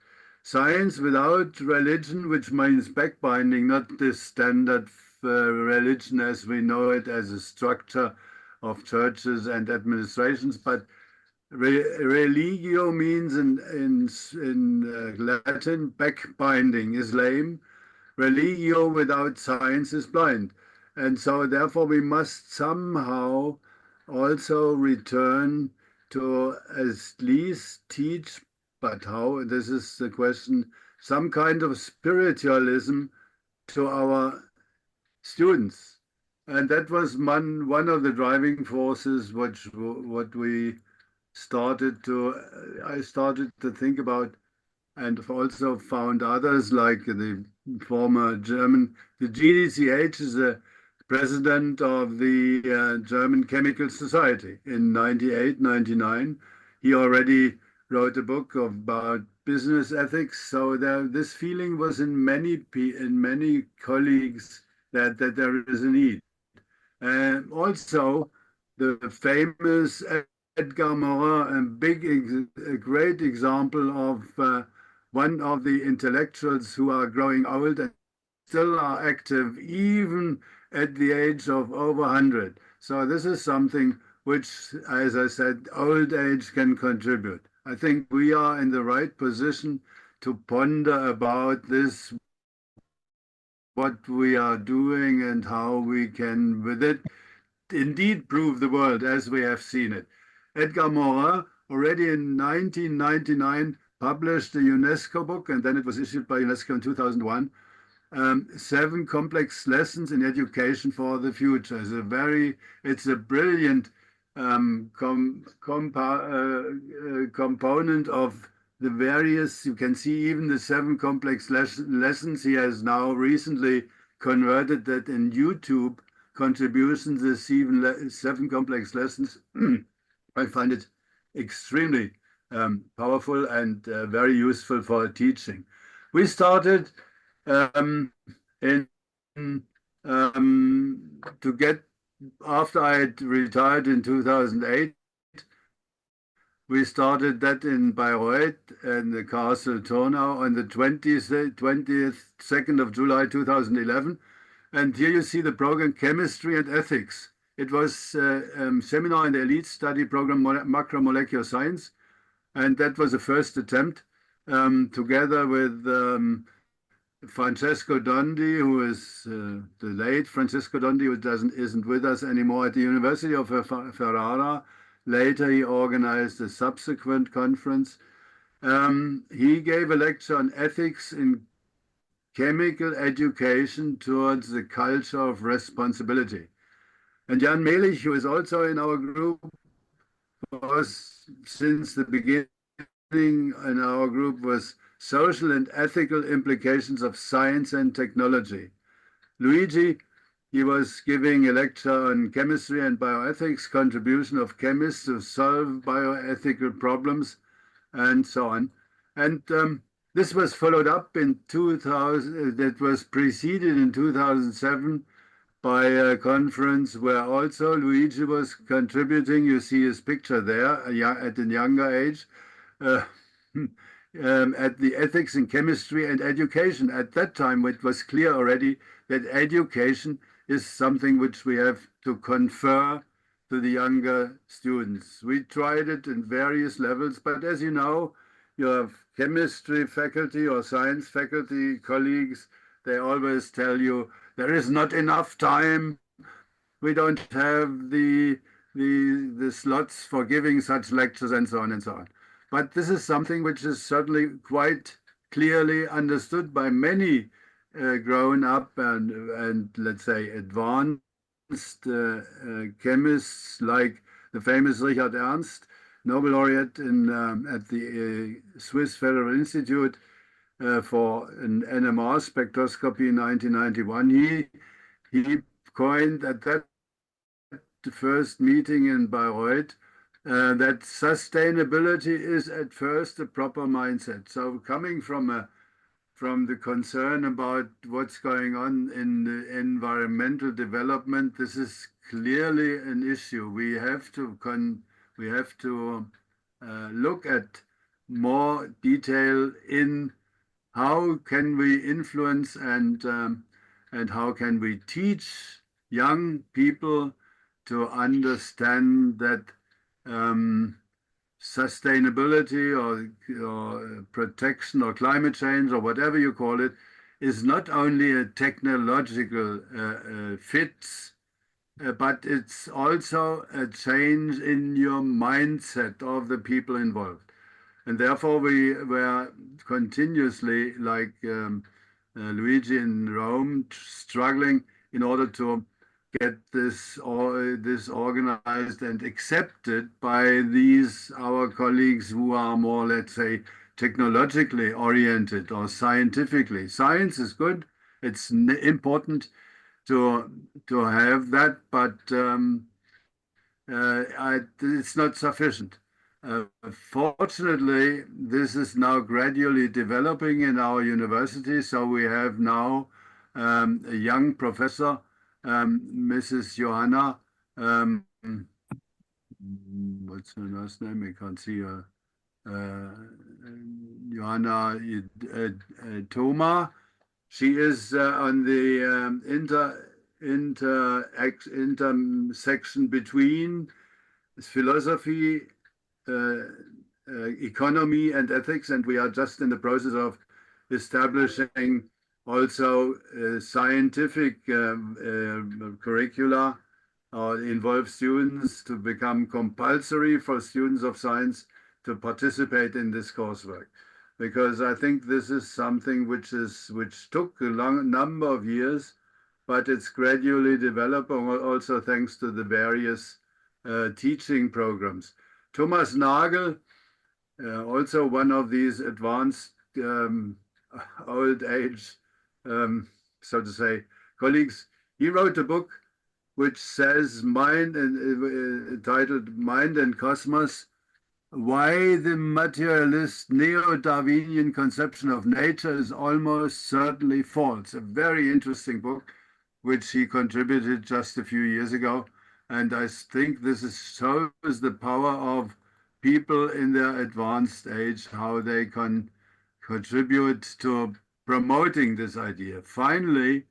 Science without religion, which means backbinding, not the standard religion as we know it as a structure of churches and administrations, but religio means in Latin backbinding is lame. Religio without science is blind. And so therefore we must somehow also return to at least teach, but how, this is the question, some kind of spiritualism to our students. And that was one of the driving forces what we I started to think about, and also found others like the former German, the GDCH is the president of the German Chemical Society in 98, 99. He already wrote a book about business ethics. So this feeling was in many colleagues that there is a need. And also the famous Edgar Morin, a great example of one of the intellectuals who are growing old and still are active even at the age of over 100. So this is something which, as I said, old age can contribute. I think we are in the right position to ponder about this, what we are doing and how we can, with it, indeed prove the world as we have seen it. Edgar Morin already in 1999 published a UNESCO book, and then it was issued by UNESCO in 2001, 7 complex lessons in education for the future. It's a brilliant component of the various, you can see even the 7 complex lessons. He has now recently converted that in YouTube contributions, the 7 complex lessons. I find it extremely powerful and very useful for teaching. We started to get, after I had retired in 2008, we started that in Bayreuth and the Castle Turnau on the 22nd of July 2011. And here you see the program Chemistry and Ethics. It was a seminar in the elite study program Macromolecular Science. And that was the first attempt, together with Francesco Dondi, who is the late Francesco Dondi, who isn't with us anymore, at the University of Ferrara. Later, he organized a subsequent conference. He gave a lecture on ethics in chemical education towards the culture of responsibility. And Jan Melich, who is also in our group, was since the beginning in our group was social and ethical implications of science and technology. Luigi, he was giving a lecture on chemistry and bioethics, contribution of chemists to solve bioethical problems, and so on. And this was followed up in 2000, that was preceded in 2007 by a conference where also Luigi was contributing. You see his picture there at a younger age. At the ethics in chemistry and education. At that time, it was clear already that education is something which we have to confer to the younger students. We tried it in various levels, but as you know, you have chemistry faculty or science faculty colleagues, they always tell you there is not enough time. We don't have the slots for giving such lectures and so on and so on. But this is something which is certainly quite clearly understood by many grown up and let's say advanced chemists like the famous Richard Ernst, Nobel laureate at the Swiss Federal Institute for an NMR spectroscopy in 1991. He coined at that first meeting in Bayreuth that sustainability is at first a proper mindset. So coming from the concern about what's going on in the environmental development, this is clearly an issue. We have to look at more detail in how can we influence and how can we teach young people to understand that sustainability or protection or climate change or whatever you call it is not only a technological fit, but it's also a change in your mindset of the people involved. And therefore, we were continuously, like Luigi in Rome, struggling in order to get this organized and accepted by these our colleagues who are more, let's say, technologically oriented or scientifically. Science is good; it's important to have that, but it's not sufficient. Fortunately, this is now gradually developing in our university. So we have now a young professor, Mrs. Johanna. What's her last name? I can't see her. Johanna Thoma. She is on the intersection between philosophy, economy, and ethics, and we are just in the process of establishing also scientific curricula involve students to become compulsory for students of science to participate in this coursework, because I think this is something which took a long number of years, but it's gradually developing also thanks to the various teaching programs. Thomas Nagel, also one of these advanced old age, so to say, colleagues, he wrote a book which says titled Mind and Cosmos, Why the Materialist Neo-Darwinian Conception of Nature is Almost Certainly False. A very interesting book, which he contributed just a few years ago. And I think this shows the power of people in their advanced age, how they can contribute to promoting this idea. Finally,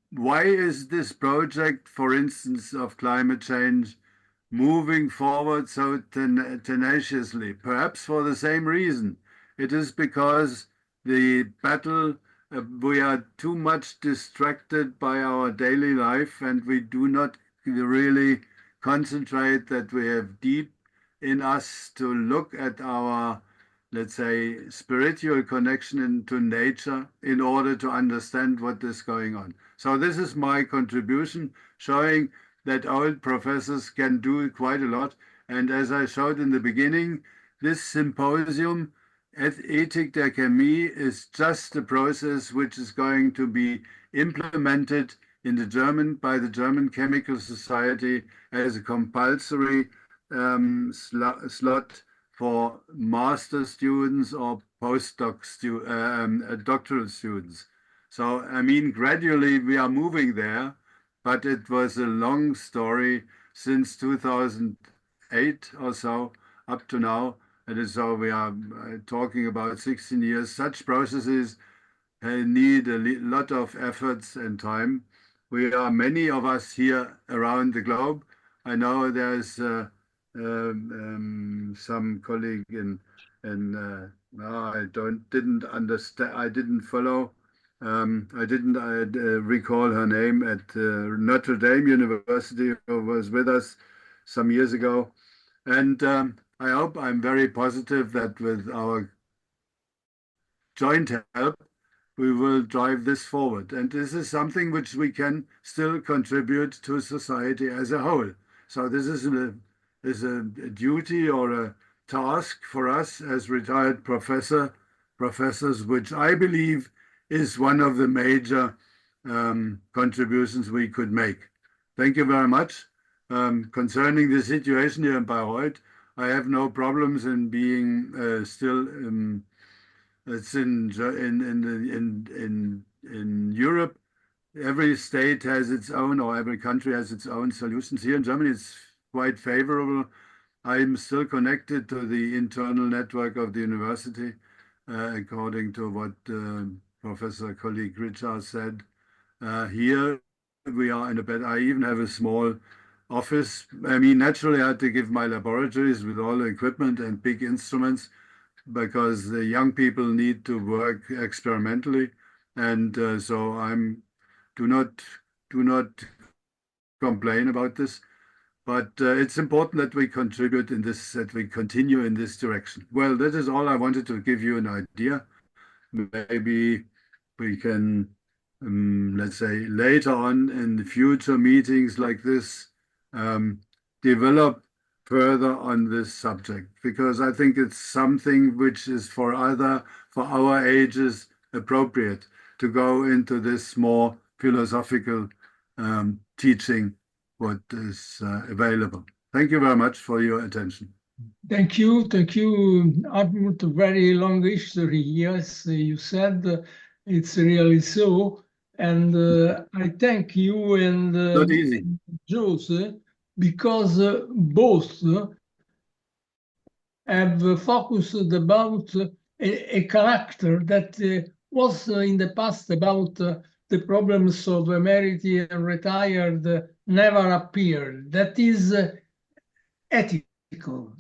why is this project, for instance, of climate change moving forward so tenaciously? Perhaps for the same reason. It is because the battle, we are too much distracted by our daily life, and we do not really concentrate that we have deep in us to look at our, let's say, spiritual connection into nature in order to understand what is going on. So this is my contribution, showing that old professors can do quite a lot. And as I showed in the beginning, this symposium, Ethik der Chemie, is just a process which is going to be implemented in by the German Chemical Society as a compulsory slot for master students or postdoc doctoral students. So, I mean, gradually we are moving there, but it was a long story since 2008 or so up to now. And so we are talking about 16 years. Such processes need a lot of efforts and time. We are many of us here around the globe. I know there's some colleague didn't understand. I didn't follow. I didn't recall her name at Notre Dame University, who was with us some years ago, and I'm very positive that with our joint help, we will drive this forward. And this is something which we can still contribute to society as a whole. So this is a duty or a task for us as retired professors, which I believe is one of the major contributions we could make. Thank you very much. Concerning the situation here in Bayreuth, I have no problems in being still. It's in Europe. Every state has its own, or every country has its own solutions. Here in Germany, it's quite favorable. I'm still connected to the internal network of the university, according to what Professor colleague Richard said. Here we are in a bed. I even have a small office. I mean, naturally, I had to give my laboratories with all the equipment and big instruments, because the young people need to work experimentally, and so do not complain about this. But it's important that we contribute in this, that we continue in this direction. Well, that is all I wanted to give you an idea. Maybe we can, let's say, later on in future meetings like this, develop further on this subject, because I think it's something which is for our ages appropriate to go into this more philosophical teaching what is available. Thank you very much for your attention. Thank you, Hartmut. Very long history. Yes, you said it's really so. And I thank you and Not easy. Jose, because both have focused about a character that was in the past about the problems of emeriti and retired never appeared. That is ethical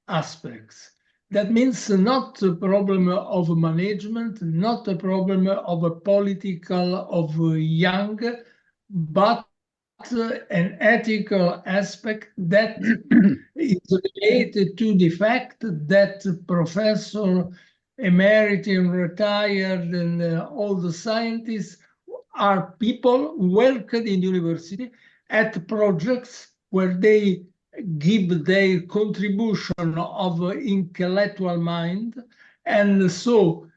aspects. That means not a problem of management, not a problem of a political of young, but an ethical aspect that is related to the fact that professor emeriti and retired and all the scientists are people working in university at projects where they give their contribution of intellectual mind, and so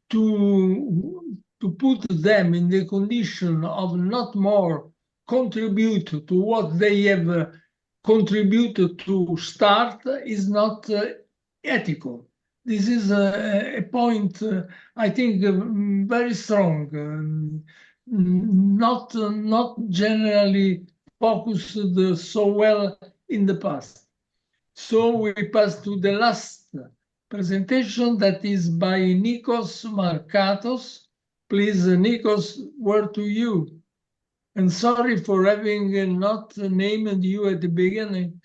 to put them in the condition of not more contribute to what they have contributed to start is not ethical. This is a point, I think, very strong, not generally focused so well in the past. So we pass to the last presentation that is by Nikos Markatos. Please, Nikos, word to you. And sorry for having not named you at the beginning,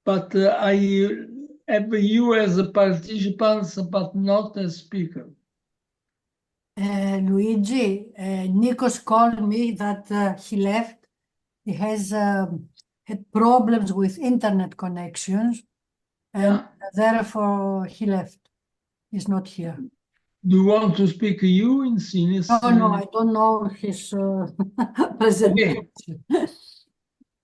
but I have you as a participant, but not a speaker. Luigi, Nikos called me that he left. He has had problems with internet connections, and therefore he left. He's not here. Do you want to speak you in Sinus? No, I don't know his presentation. Okay.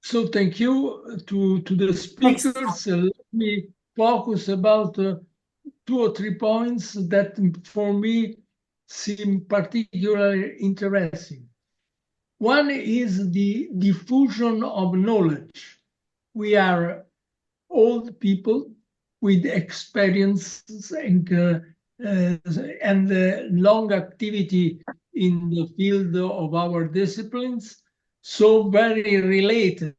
So thank you to the speakers. Let me focus about 2 or 3 points that for me seem particularly interesting. One is the diffusion of knowledge. We are old people with experiences and long activity in the field of our disciplines, so very related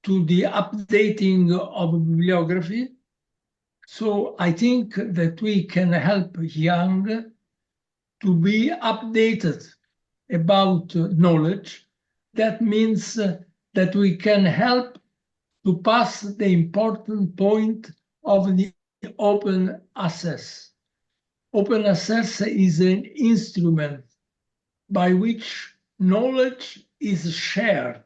to the updating of bibliography. So I think that we can help young to be updated about knowledge. That means that we can help to pass the important point of the open access. Open access is an instrument by which knowledge is shared.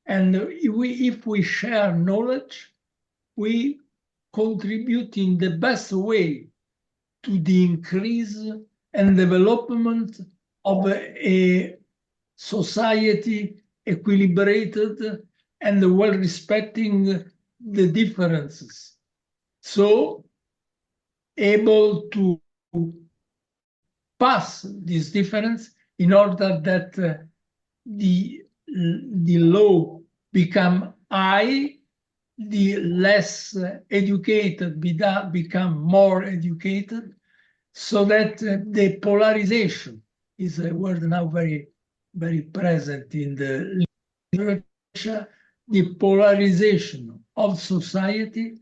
And if we share knowledge, we contribute in the best way to the increase and development of a society equilibrated and well respecting the differences. So able to pass this difference in order that the low become high, the less educated become more educated, so that the polarization is a word now very, very present in the literature. The polarization of society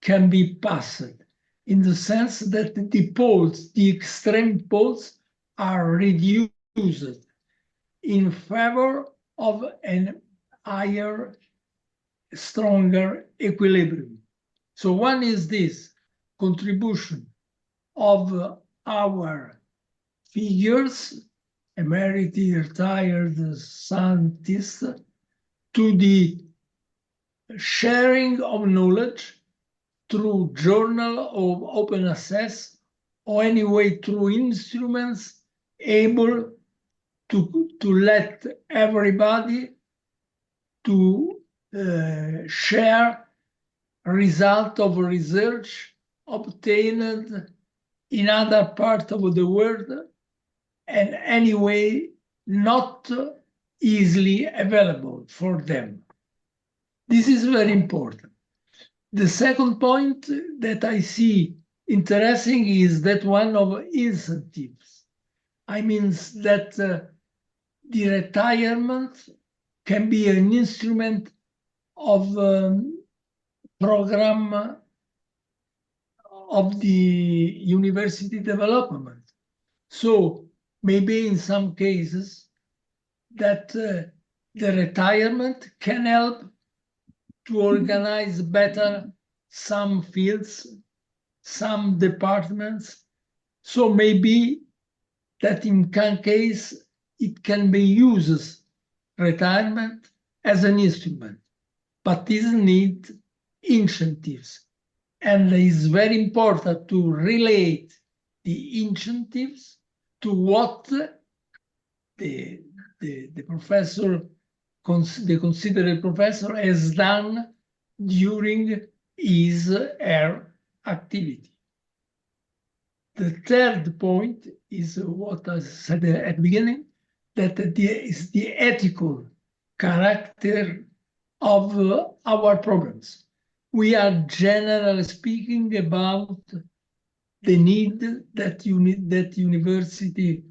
can be passed in the sense that the poles, the extreme poles, are reduced in favor of an higher, stronger equilibrium. So one is this contribution of our figures, emeriti, retired scientists, to the sharing of knowledge through journal of open access, or anyway through instruments able to let everybody to share result of research obtained in other parts of the world, and anyway not easily available for them. This is very important. The second point that I see interesting is that one of incentives. I mean that the retirement can be an instrument of program of the university development. So maybe in some cases that the retirement can help to organize better some fields, some departments. So maybe that in some case it can be used retirement as an instrument, but this needs incentives. And it is very important to relate the incentives to what the professor, the considered professor, has done during his her activity. The third point is what I said at the beginning, that is the ethical character of our programs. We are generally speaking about the need that university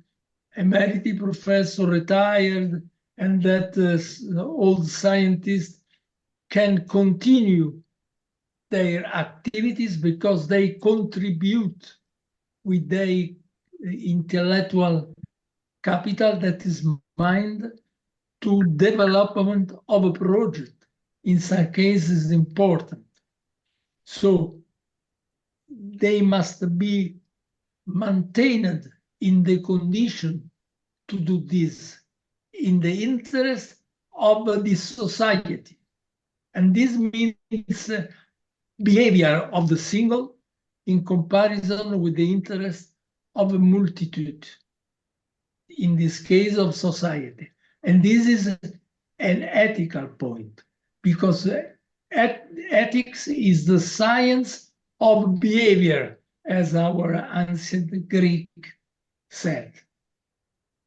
emeriti professor retired and that old scientists can continue their activities because they contribute with their intellectual capital that is mind to development of a project. In some cases important. So they must be maintained in the condition to do this in the interest of the society. And this means behavior of the single in comparison with the interest of a multitude, in this case of society. And this is an ethical point, because ethics is the science of behavior, as our ancient Greek said.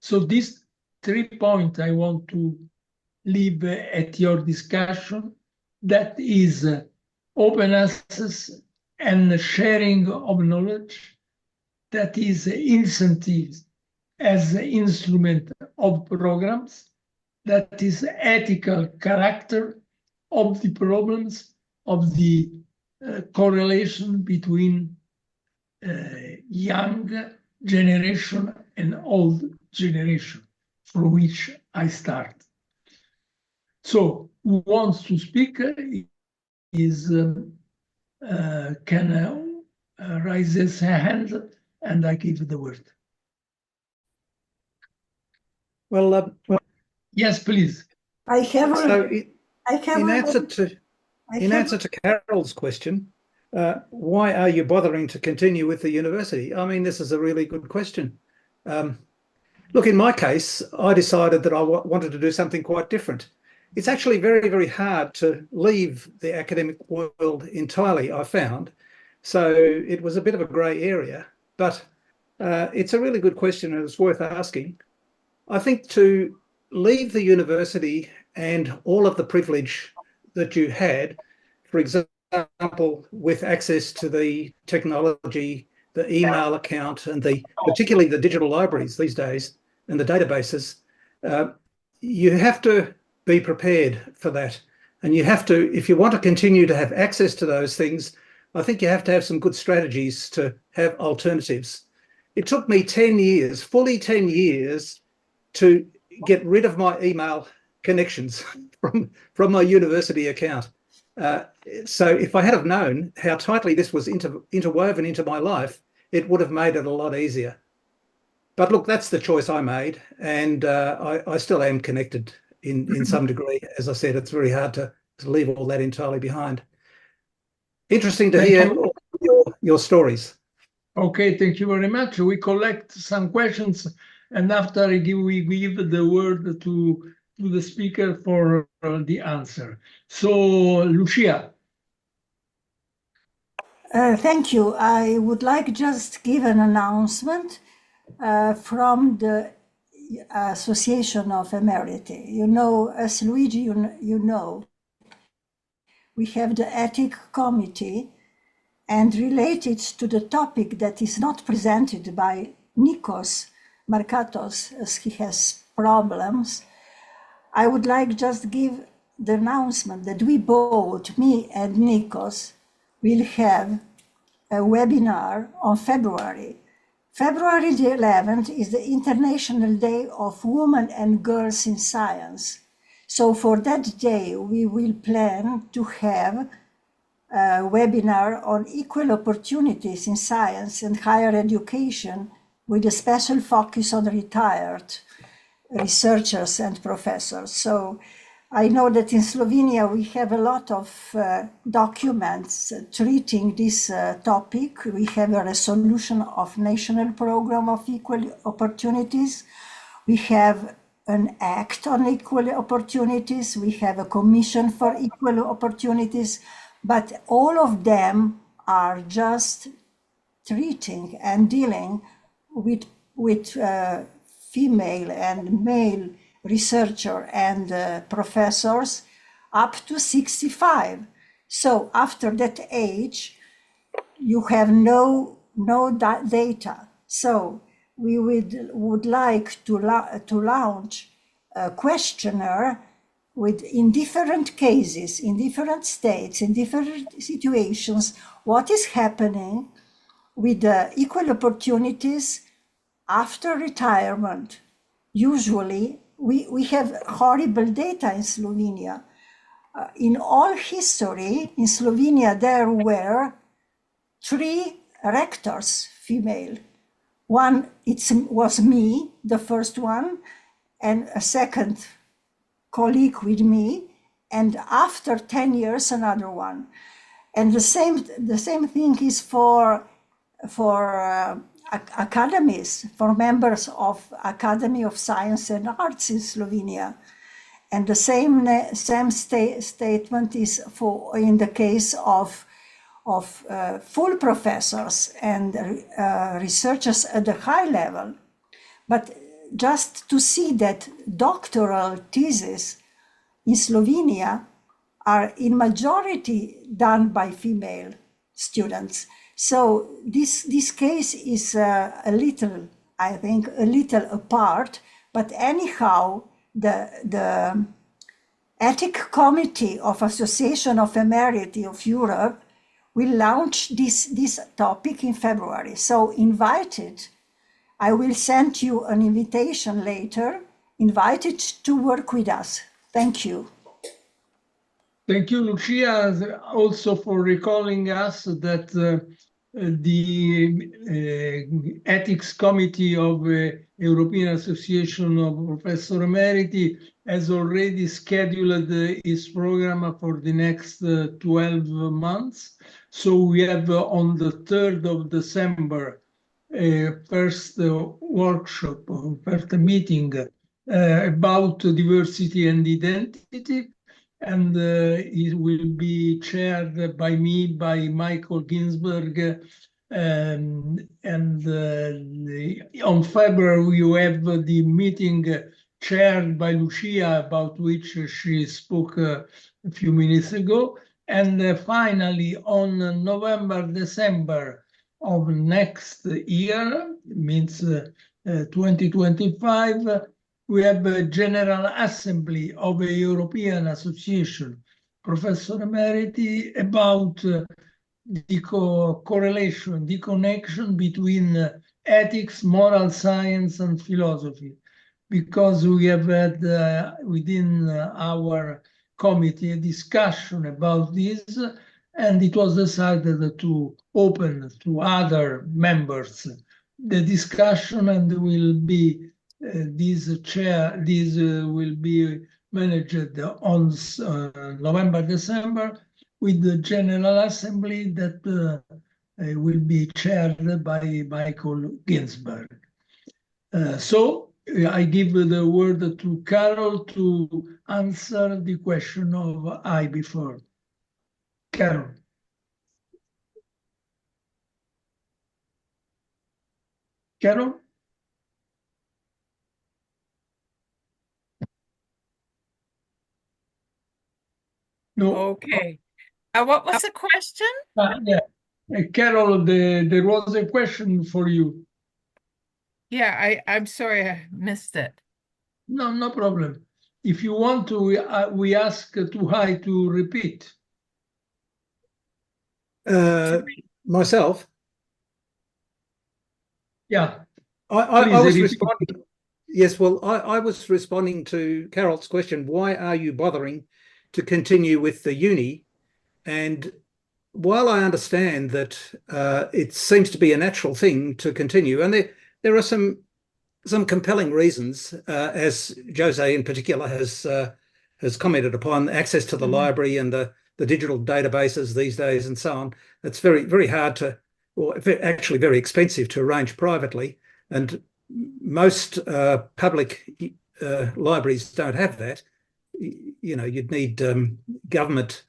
So these 3 points I want to leave at your discussion. That is open access and sharing of knowledge. That is incentives as an instrument of programs. That is ethical character of the problems, of the correlation between young generation and old generation, from which I start. So who wants to speak can raise his hand, and I give the word. Well, yes, please. I have. So in answer to Carol's question, why are you bothering to continue with the university? I mean, this is a really good question. Look, in my case, I decided that I wanted to do something quite different. It's actually very, very hard to leave the academic world entirely, I found. So it was a bit of a grey area, but it's a really good question and it's worth asking. I think to leave the university and all of the privilege that you had, for example, with access to the technology, the email account, and particularly the digital libraries these days and the databases, you have to be prepared for that. And you have to, if you want to continue to have access to those things, I think you have to have some good strategies to have alternatives. It took me 10 years, fully 10 years, to get rid of my email connections from my university account. So if I had have known how tightly this was interwoven into my life, it would have made it a lot easier. But look, that's the choice I made, and I still am connected in some degree. As I said, it's very hard to leave all that entirely behind. Interesting to hear your stories. Okay, thank you very much. We collect some questions, and after we give the word to the speaker for the answer. So, Lucia. Thank you. I would like just give an announcement from the Association of Emeriti. You know, as Luigi, you know, we have the ethic committee, and related to the topic that is not presented by Nikos Markatos, as he has problems, I would like just give the announcement that we both, me and Nikos, will have a webinar on February. February the 11th is the International Day of Women and Girls in Science. So for that day, we will plan to have a webinar on equal opportunities in science and higher education with a special focus on retired researchers and professors. So I know that in Slovenia we have a lot of documents treating this topic. We have a resolution of National Program of Equal Opportunities. We have an Act on Equal Opportunities. We have a Commission for Equal Opportunities, but all of them are just treating and dealing with female and male researcher and professors up to 65. So after that age, you have no data. So we would like to launch a questionnaire in different cases, in different states, in different situations, what is happening with the equal opportunities after retirement. Usually, we have horrible data in Slovenia. In all history, in Slovenia, there were 3 rectors, female. One, was me, the first one, and a second colleague with me, and after 10 years, another one. And the same thing is for academies, for members of Academy of Science and Arts in Slovenia. And the same statement is in the case of full professors and researchers at the high level. But just to see that doctoral theses in Slovenia are in majority done by female students. So this case is a little, I think, a little apart, but anyhow, the Ethic Committee of Association of Emeriti of Europe will launch this topic in February. So invited, I will send you an invitation later, invited to work with us. Thank you. Thank you, Lucia, also for recalling us that the Ethics Committee of European Association of Professors Emeriti has already scheduled its program for the next 12 months. So we have on the 3rd of December, first workshop, first meeting about diversity and identity. And it will be chaired by me, by Michael Ginsberg. On February, we have the meeting chaired by Lucia, about which she spoke a few minutes ago. And finally, on November, December of next year, means 2025, we have a General Assembly of a European Association, Professor Emeriti, about the correlation, the connection between ethics, moral science, and philosophy. Because we have had within our committee a discussion about this, and it was decided to open to other members the discussion, and will be this will be managed on November, December, with the General Assembly that will be chaired by Michael Ginsberg. So I give the word to Carol to answer the question of I before. Carol. Carol? No. Okay. What was the question? Yeah. Carol, there was a question for you. Yeah, I'm sorry I missed it. No, no problem. If you want to, we ask Tuhai to repeat. Myself? Yeah. I was responding. Yes, well, I was responding to Carol's question. Why are you bothering to continue with the uni? And while I understand that it seems to be a natural thing to continue, and there are some compelling reasons, as Jose in particular has commented upon, access to the library and the digital databases these days and so on. It's very, very hard to, or actually very expensive to arrange privately, and most public libraries don't have that. You know, you'd need government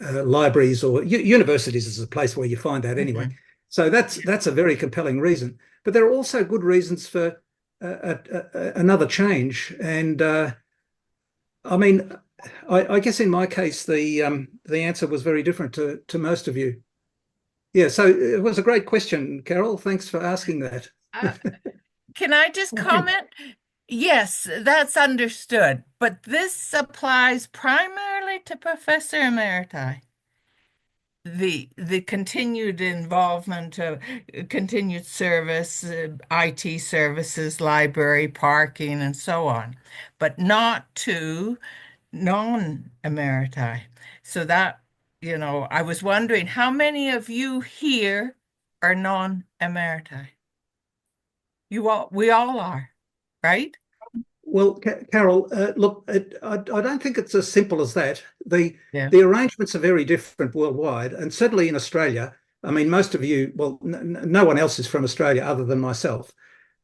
libraries, or universities is a place where you find that anyway. So that's a very compelling reason. But there are also good reasons for another change. And I mean, I guess in my case, the answer was very different to most of you. Yeah, so it was a great question, Carol. Thanks for asking that. Can I just comment? Yes, that's understood. But this applies primarily to Professor Emeriti. The continued involvement of continued service, IT services, library, parking, and so on, but not to non-emeriti. So that, you know, I was wondering how many of you here are non-emeriti? We all are, right? Well, Carol, look, I don't think it's as simple as that. The arrangements are very different worldwide, and certainly in Australia. I mean, most of you, well, no one else is from Australia other than myself.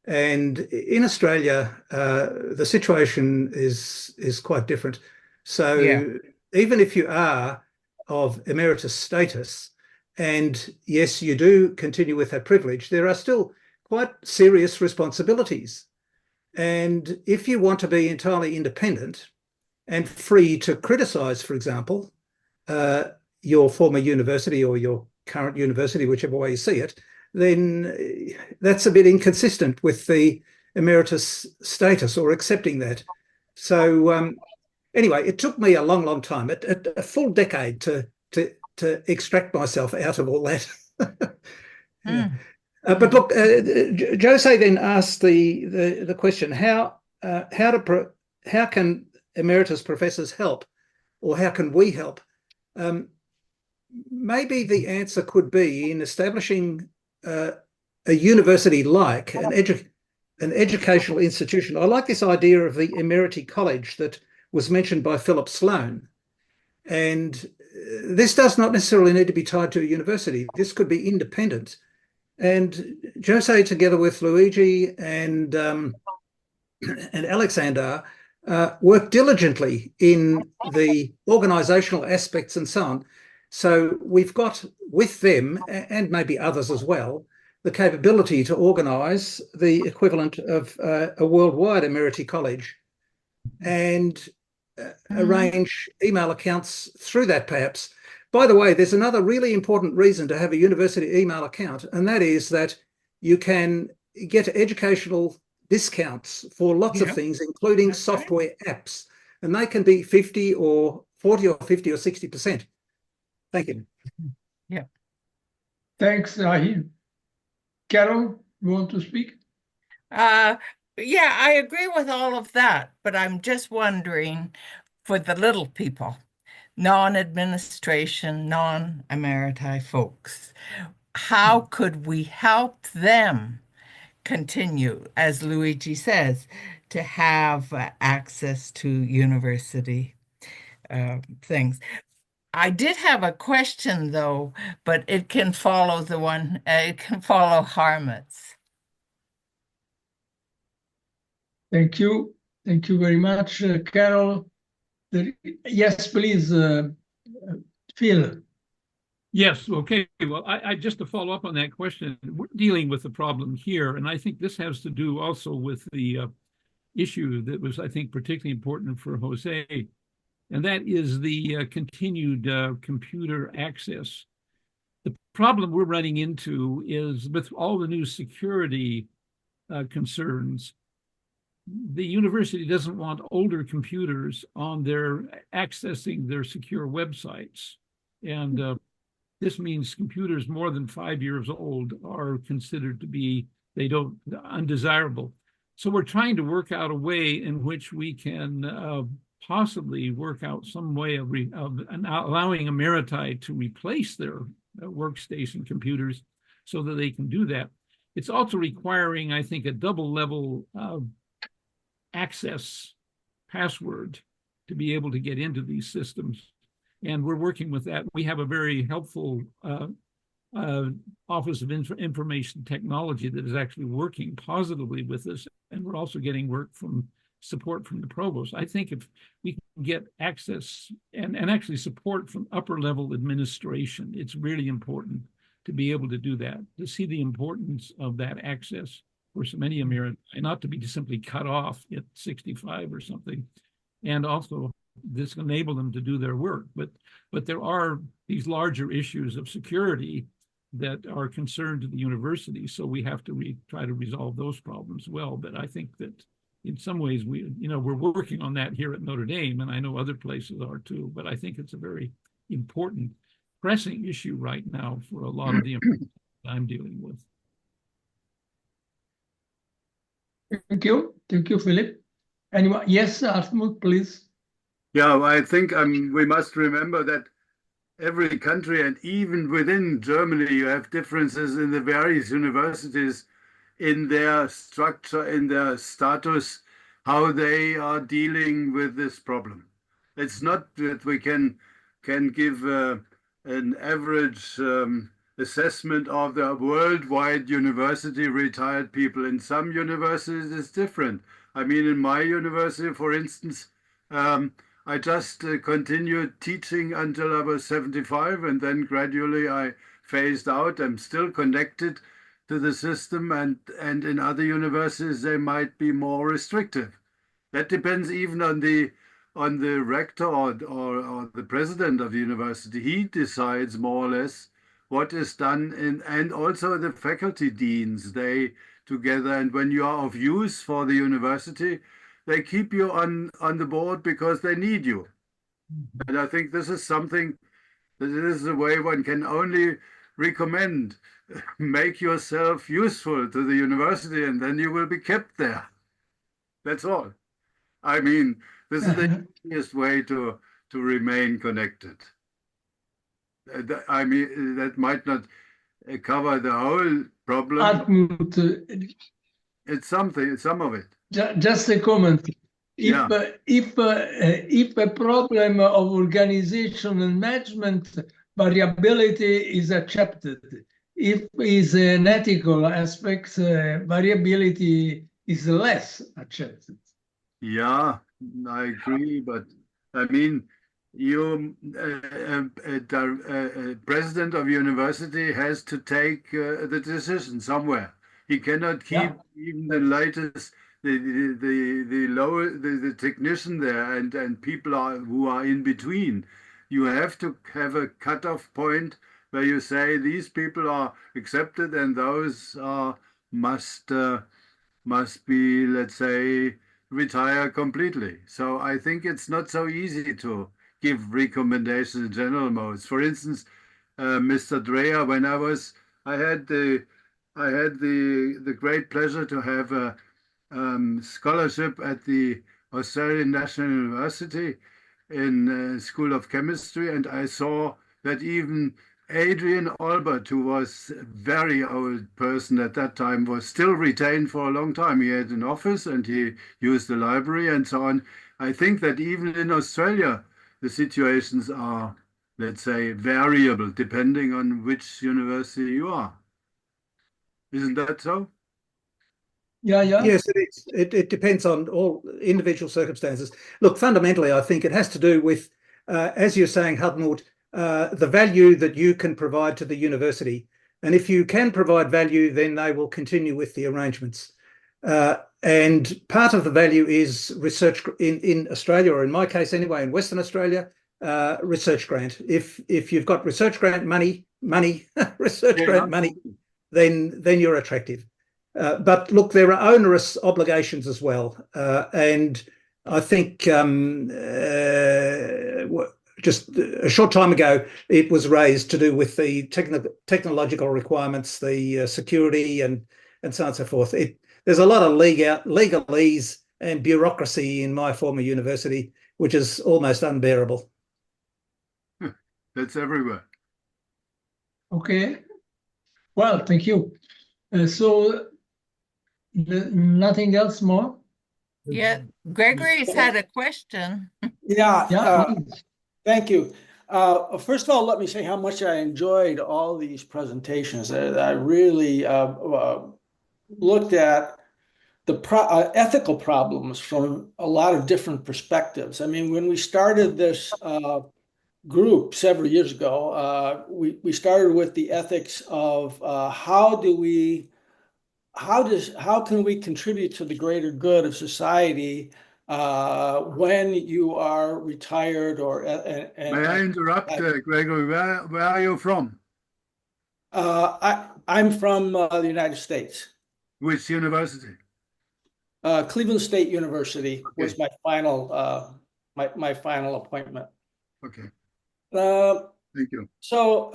And in Australia, the situation is quite different. So even if you are of emeritus status, and yes, you do continue with that privilege, there are still quite serious responsibilities. And if you want to be entirely independent and free to criticize, for example, your former university or your current university, whichever way you see it, then that's a bit inconsistent with the emeritus status or accepting that. So anyway, it took me a long, long time, a full decade to extract myself out of all that. But look, Jose then asked the question: how can emeritus professors help, or how can we help? Maybe the answer could be in establishing a university like an educational institution. I like this idea of the Emeriti College that was mentioned by Philip Sloan, and this does not necessarily need to be tied to a university. This could be independent. And Jose, together with Luigi and Alexander, worked diligently in the organisational aspects and so on. So we've got with them, and maybe others as well, the capability to organise the equivalent of a worldwide Emeriti College and arrange email accounts through that, perhaps. By the way, there's another really important reason to have a university email account, and that is that you can get educational discounts for lots of things, including software apps, and they can be 50 or 40 or 50 or 60%. Thank you. Yeah. Thanks, Rahim. Carol, you want to speak? Yeah, I agree with all of that, but I'm just wondering for the little people, non-administration, non-Emeriti folks. How could we help them continue, as Luigi says, to have access to university things? I did have a question though, but it can follow it can follow Harmut's. Thank you. Thank you very much, Carol. Yes, please, Phil. Yes, okay. Well, I just to follow up on that question, we're dealing with the problem here, and I think this has to do also with the issue that was, I think, particularly important for Jose, and that is the continued computer access. The problem we're running into is with all the new security concerns, the university doesn't want older computers on accessing their secure websites. And this means computers more than 5 years old are considered to be, undesirable. So we're trying to work out a way in which we can possibly work out some way of allowing Emeriti to replace their workstation computers so that they can do that. It's also requiring, I think, a double level access password to be able to get into these systems. And we're working with that. We have a very helpful Office of Information Technology that is actually working positively with this. And we're also getting support from the provost. I think if we can get access and actually support from upper level administration, it's really important to be able to do that, to see the importance of that access for so many Emeriti, not to be simply cut off at 65 or something. And also this will enable them to do their work. But there are these larger issues of security that are concerned to the university. So we have to try to resolve those problems well. But I think that in some ways we're working on that here at Notre Dame, and I know other places are too. But I think it's a very important, pressing issue right now for a lot of the I'm dealing with. Thank you, Philip. Anyone? Yes, Hartmut, please. Yeah, I think we must remember that every country and even within Germany, you have differences in the various universities in their structure, in their status, how they are dealing with this problem. It's not that we can give an average assessment of the worldwide university retired people. In some universities, it's different. I mean, in my university, for instance, I just continued teaching until I was 75, and then gradually I phased out. I'm still connected to the system, and in other universities they might be more restrictive. That depends even on the rector or the president of the university. He decides more or less what is done, and also the faculty deans, they together. And when you are of use for the university, they keep you on the board because they need you. And I think this is something that is the way one can only recommend. Make yourself useful to the university, and then you will be kept there. That's all. I mean, this is the easiest way to remain connected. I mean, that might not cover the whole problem. It's something, it's some of it. Just a comment. If a problem of organization and management, variability is accepted. If is an ethical aspect, variability is less accepted. Yeah, I agree, but I mean, you, president of university has to take the decision somewhere. He cannot keep even the latest, the technician there and people who are in between. You have to have a cutoff point where you say these people are accepted and those must be, let's say, retire completely. So I think it's not so easy to give recommendations in general modes. For instance, Mr. Dreyer, when I had the great pleasure to have a scholarship at the Australian National University, in School of Chemistry, and I saw that even Adrian Albert, who was a very old person at that time, was still retained for a long time. He had an office and he used the library and so on. I think that even in Australia, the situations are, let's say, variable depending on which university you are. Isn't that so? Yeah. Yes, it is. It depends on all individual circumstances. Look, fundamentally, I think it has to do with, as you're saying, Hudnut, the value that you can provide to the university. And if you can provide value, then they will continue with the arrangements. And part of the value is research in Australia, or in my case anyway, in Western Australia, research grant. If you've got research grant money, research grant money, then you're attractive. But look, there are onerous obligations as well. And I think just a short time ago, it was raised to do with the technological requirements, the security and so on and so forth. There's a lot of legalese and bureaucracy in my former university, which is almost unbearable. That's everywhere. Okay. Well, thank you. So nothing else more? Yeah, Gregory's had a question. Yeah, thank you. First of all, let me say how much I enjoyed all these presentations. I really looked at the ethical problems from a lot of different perspectives. I mean, when we started this group several years ago, we started with the ethics of how can we contribute to the greater good of society when you are retired or May I interrupt, Gregory? Where are you from? I'm from the United States. Which university? Cleveland State University was my final my final appointment. Okay. Thank you. So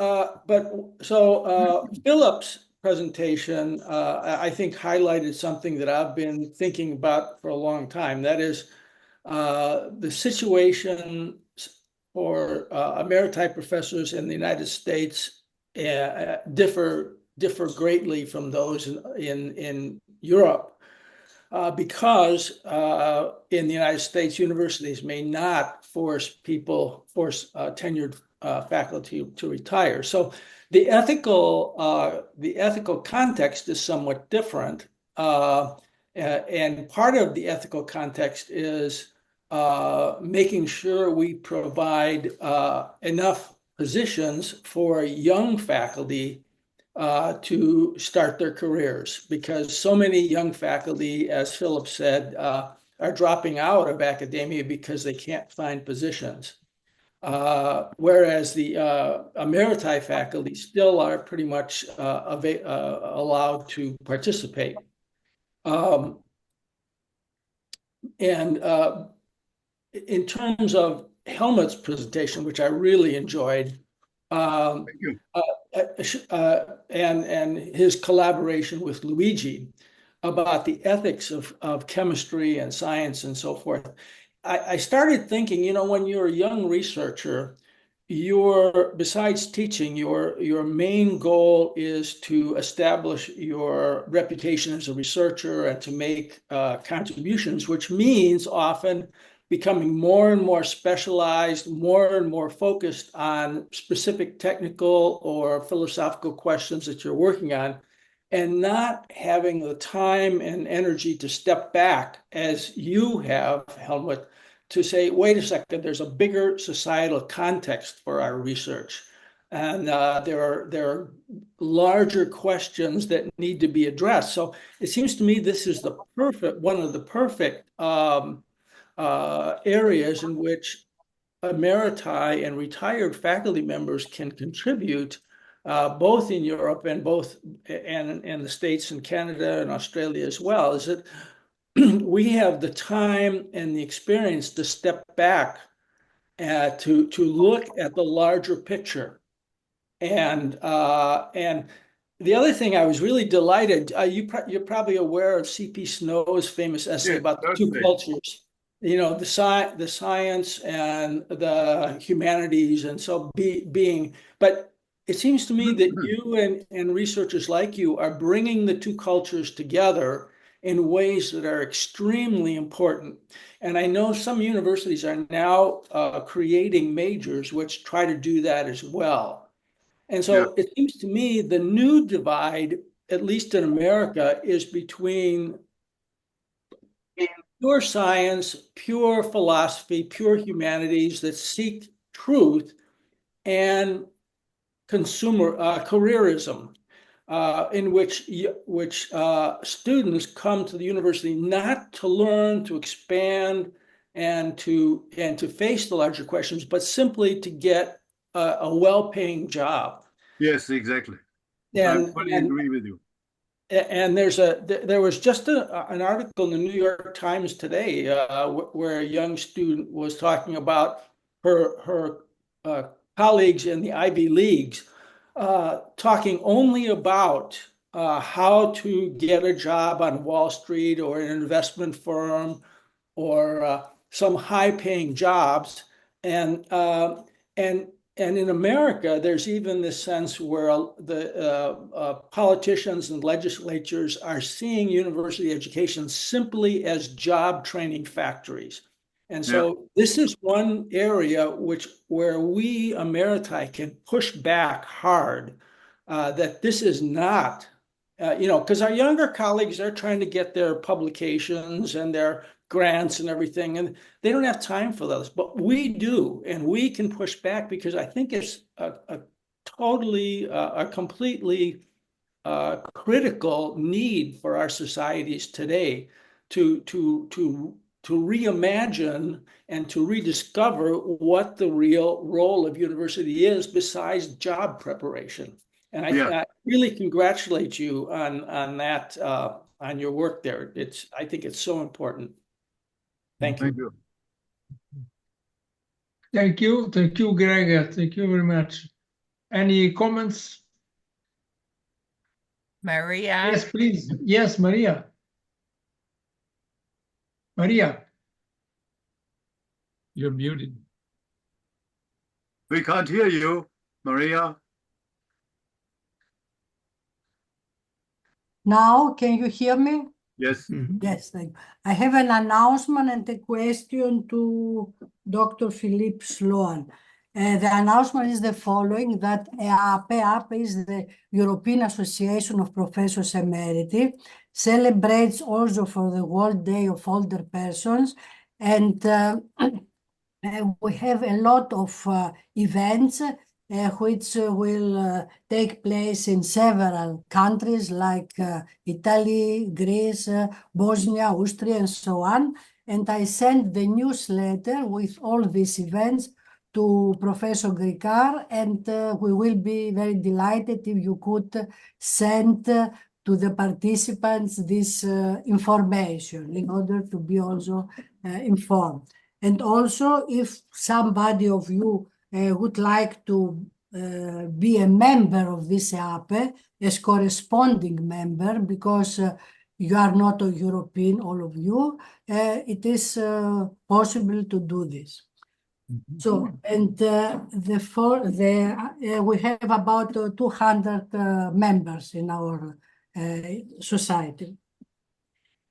Philip's presentation, I think, highlighted something that I've been thinking about for a long time. That is, the situation for emeriti professors in the United States differ greatly from those in Europe. Because in the United States, universities may not force tenured faculty to retire. So the ethical context is somewhat different, and part of the ethical context is making sure we provide enough positions for young faculty to start their careers, because so many young faculty, as Philip said, are dropping out of academia because they can't find positions. Whereas the emeriti faculty still are pretty much allowed to participate. And in terms of Helmut's presentation, which I really enjoyed, and his collaboration with Luigi about the ethics of chemistry and science and so forth, I started thinking, you know, when you're a young researcher, besides teaching, your main goal is to establish your reputation as a researcher and to make contributions, which means often becoming more and more specialized, more and more focused on specific technical or philosophical questions that you're working on, and not having the time and energy to step back, as you have, Helmut, to say, wait a second, there's a bigger societal context for our research. And there are larger questions that need to be addressed. So it seems to me this is one of the perfect areas in which emeriti and retired faculty members can contribute, both in Europe and the States and Canada and Australia as well, is that we have the time and the experience to step back to look at the larger picture. And the other thing, I was really delighted. You're probably aware of C.P. Snow's famous essay about the two cultures. the science and the humanities, and so being. But it seems to me that you and researchers like you are bringing the two cultures together in ways that are extremely important. And I know some universities are now creating majors which try to do that as well. And so it seems to me the new divide, at least in America, is between pure science, pure philosophy, pure humanities that seek truth, and careerism, in which students come to the university not to learn, to expand, and to face the larger questions, but simply to get a well-paying job. Yes, exactly. I fully agree with you. And there was just an article in the New York Times today where a young student was talking about her colleagues in the Ivy Leagues talking only about how to get a job on Wall Street or an investment firm or some high-paying jobs, and in America, there's even this sense where the politicians and legislatures are seeing university education simply as job training factories. And so this is one area where we Emeriti can push back hard that this is not, because our younger colleagues are trying to get their publications and their grants and everything, and they don't have time for those, but we do, and we can push back because I think it's a completely critical need for our societies today to reimagine and to rediscover what the real role of university is besides job preparation. And I really congratulate you on that, on your work there. I think it's so important. Thank you. Thank you. Thank you, Greg. Thank you very much. Any comments? Maria? Yes, please. Yes, Maria. Maria. You're muted. We can't hear you, Maria. Now, can you hear me? Yes. Yes, thank you. I have an announcement and a question to Dr. Philippe Sloan. The announcement is the following, that EAPE is the European Association of Professors Emeriti, celebrates also for the World Day of Older Persons, and we have a lot of events which will take place in several countries like Italy, Greece, Bosnia, Austria, and so on. And I sent the newsletter with all these events to Professor Gricard, and we will be very delighted if you could send to the participants this information in order to be also informed. And also, if somebody of you would like to be a member of this EAPE, as corresponding member, because you are not a European, all of you, it is possible to do this. So, and we have about 200 members in our society.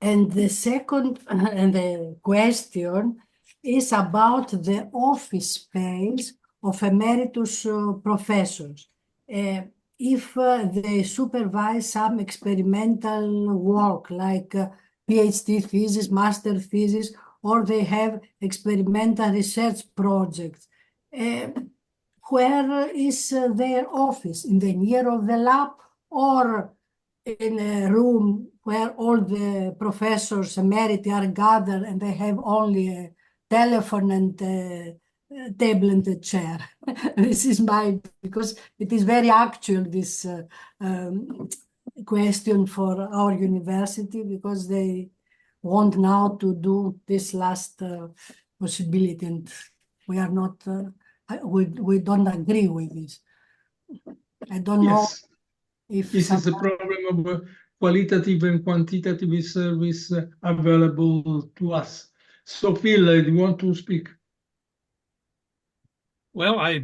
And the second and the question is about the office space of emeritus professors. If they supervise some experimental work like PhD thesis, master thesis, or they have experimental research projects, where is their office? In the near of the lab, or in a room where all the professors emeriti are gathered and they have only a telephone and a table and a chair? This is because it is very actual, this question for our university, because they want now to do this last possibility, and we are not, we don't agree with this. I don't know if this is a problem of qualitative and quantitative service available to us. So Phil, do you want to speak? Well, I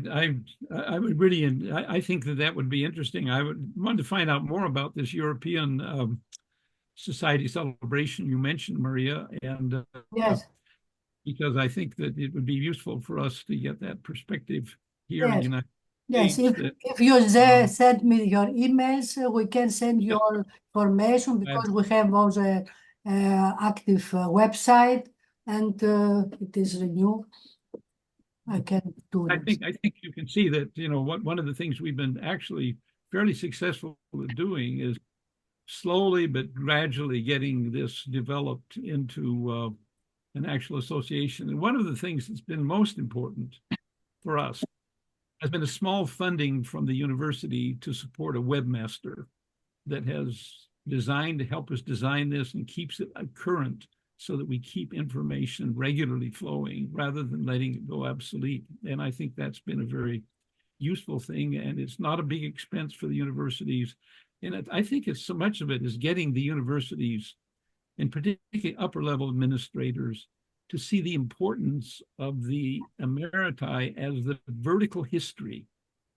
would really, I think that would be interesting. I would want to find out more about this European society celebration you mentioned, Maria, and Yes. Because I think that it would be useful for us to get that perspective here in the Yes. United Yes, States. if you send me your emails, we can send you all information because we have also active website and it is renewed. I can do this. I think you can see that, one of the things we've been actually fairly successful at doing is slowly but gradually getting this developed into an actual association. And one of the things that's been most important for us has been a small funding from the university to support a webmaster that has designed to help us design this and keeps it current so that we keep information regularly flowing rather than letting it go obsolete. And I think that's been a very useful thing, and it's not a big expense for the universities. And I think it's so much of it is getting the universities, and particularly upper level administrators, to see the importance of the Emeriti as the vertical history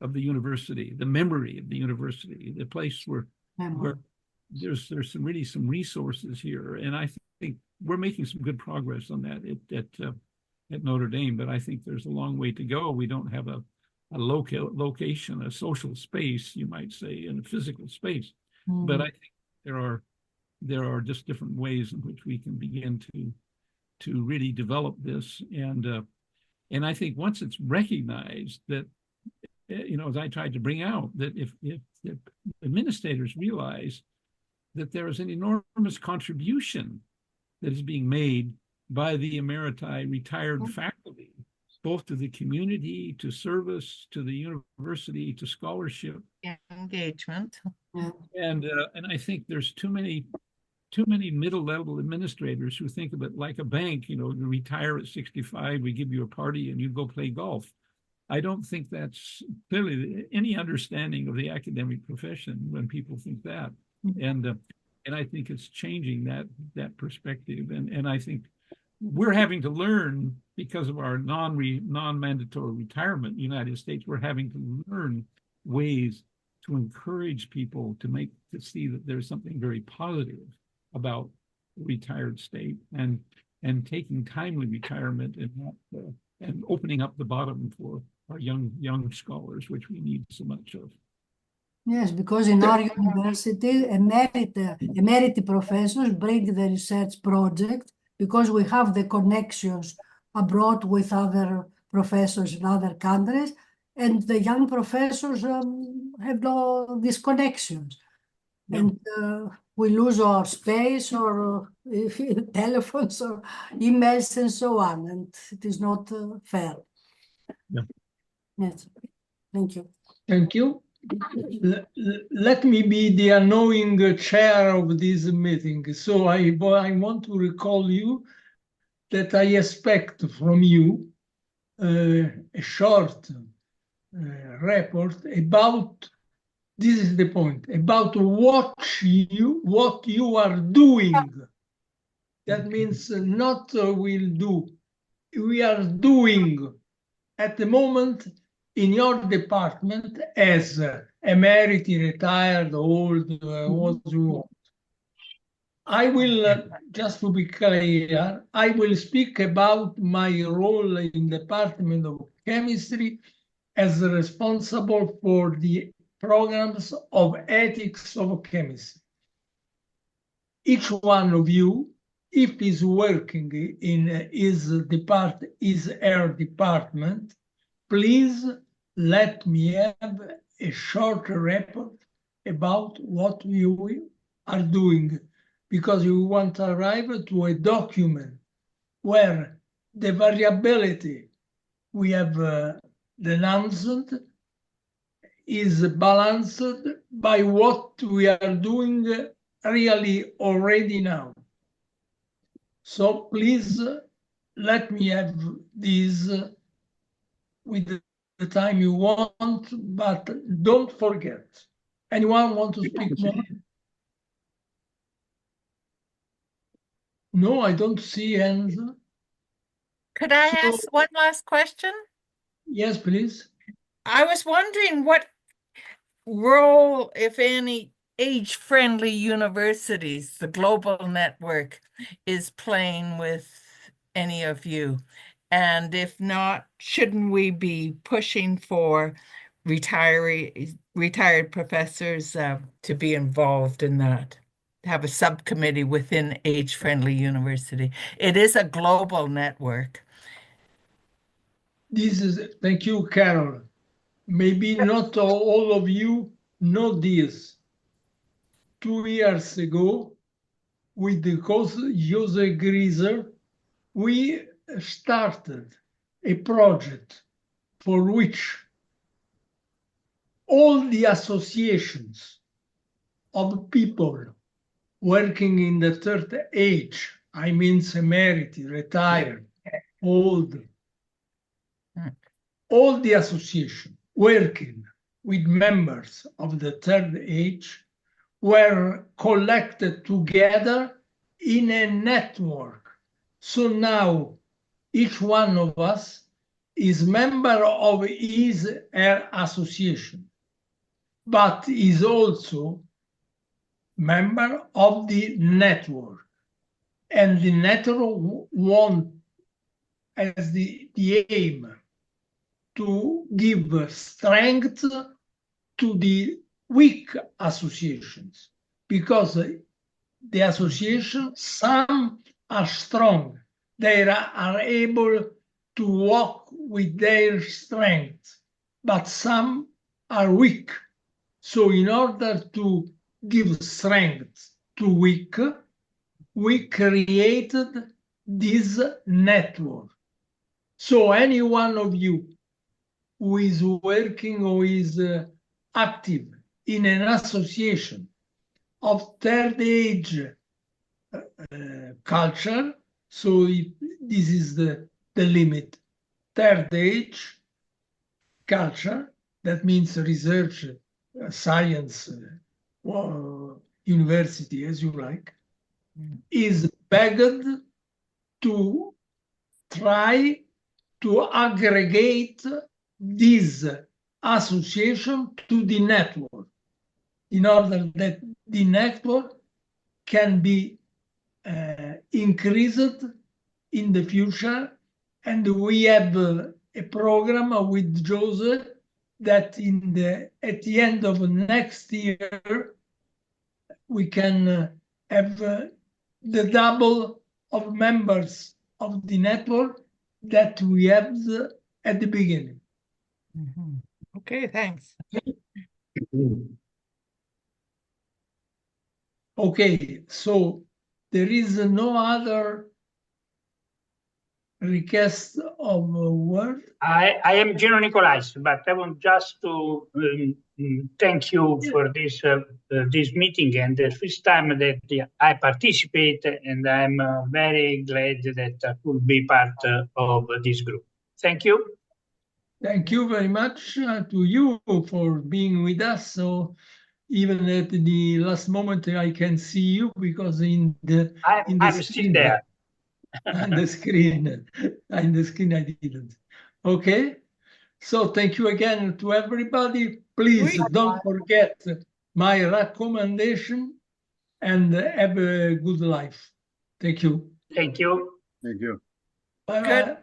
of the university, the memory of the university, the place where there's some resources here. And I think we're making some good progress on that at Notre Dame, but I think there's a long way to go. We don't have a location, a social space, you might say, in a physical space. But I think there are just different ways in which we can begin to really develop this. And I think once it's recognized that, as I tried to bring out, that if administrators realize that there is an enormous contribution that is being made by the Emeriti retired faculty, both to the community, to service, to the university, to scholarship, engagement. And I think there's too many middle-level administrators who think of it like a bank. You retire at 65, we give you a party, and you go play golf. I don't think that's clearly any understanding of the academic profession when people think that. And I think it's changing that perspective. And I think we're having to learn, because of our non-mandatory retirement in the United States, we're having to learn ways to encourage people to see that there's something very positive about the retired state and taking timely retirement and opening up the bottom for our young scholars, which we need so much of. Yes, because in our university, emeriti professors bring the research project because we have the connections abroad with other professors in other countries, and the young professors have no these connections. Yeah. And we lose our space or telephones or emails and so on, and it is not fair. Yeah. Yes, thank you. Thank you. Let me be the annoying chair of this meeting. So I want to recall you that I expect from you a short report about, this is the point, about what you are doing. That means not will do. We are doing at the moment in your department as emeriti, retired, old, what you want. I will, just to be clear, I will speak about my role in the Department of Chemistry as responsible for the programs of ethics of chemistry. Each one of you, if he's working in her department, please let me have a short report about what you are doing, because you want to arrive to a document where the variability we have denounced is balanced by what we are doing really already now. So please let me have this with the time you want, but don't forget. Anyone want to speak more? No, I don't see hands. Could I ask one last question? Yes, please. I was wondering what role, if any, age-friendly universities, the global network, is playing with any of you. And if not, shouldn't we be pushing for retired professors to be involved in that? Have a subcommittee within age-friendly university. It is a global network. Thank you, Carol. Maybe not all of you know this. 2 years ago, with the Jose Grieser, we started a project for which all the associations of people working in the third age, I mean emeriti, retired, old, all the associations working with members of the third age were collected together in a network. So now each one of us is member of his association, but is also member of the network. And the network wants as the aim to give strength to the weak associations, because the association, some are strong. They are able to walk with their strength, but some are weak. So in order to give strength to weak, we created this network. So any one of you who is working or is active in an association of third age culture, so this is the limit, third age culture, that means research, science, university, as you like, is begged to try to aggregate this association to the network in order that the network can be increased in the future. And we have a program with Joseph that at the end of next year, we can have the double of members of the network that we have at the beginning. Mm-hmm. Okay, thanks. Okay, so there is no other request of word. I am Gino Nicolais, but I want just to thank you for this meeting, and the first time that I participate, and I'm very glad that I could be part of this group. Thank you. Thank you very much to you for being with us. So even at the last moment, I can see you because in the I'm still there. on the screen, I didn't. Okay, so thank you again to everybody. Please don't forget my recommendation and have a good life. Thank you. Thank you. Thank you. Bye-bye.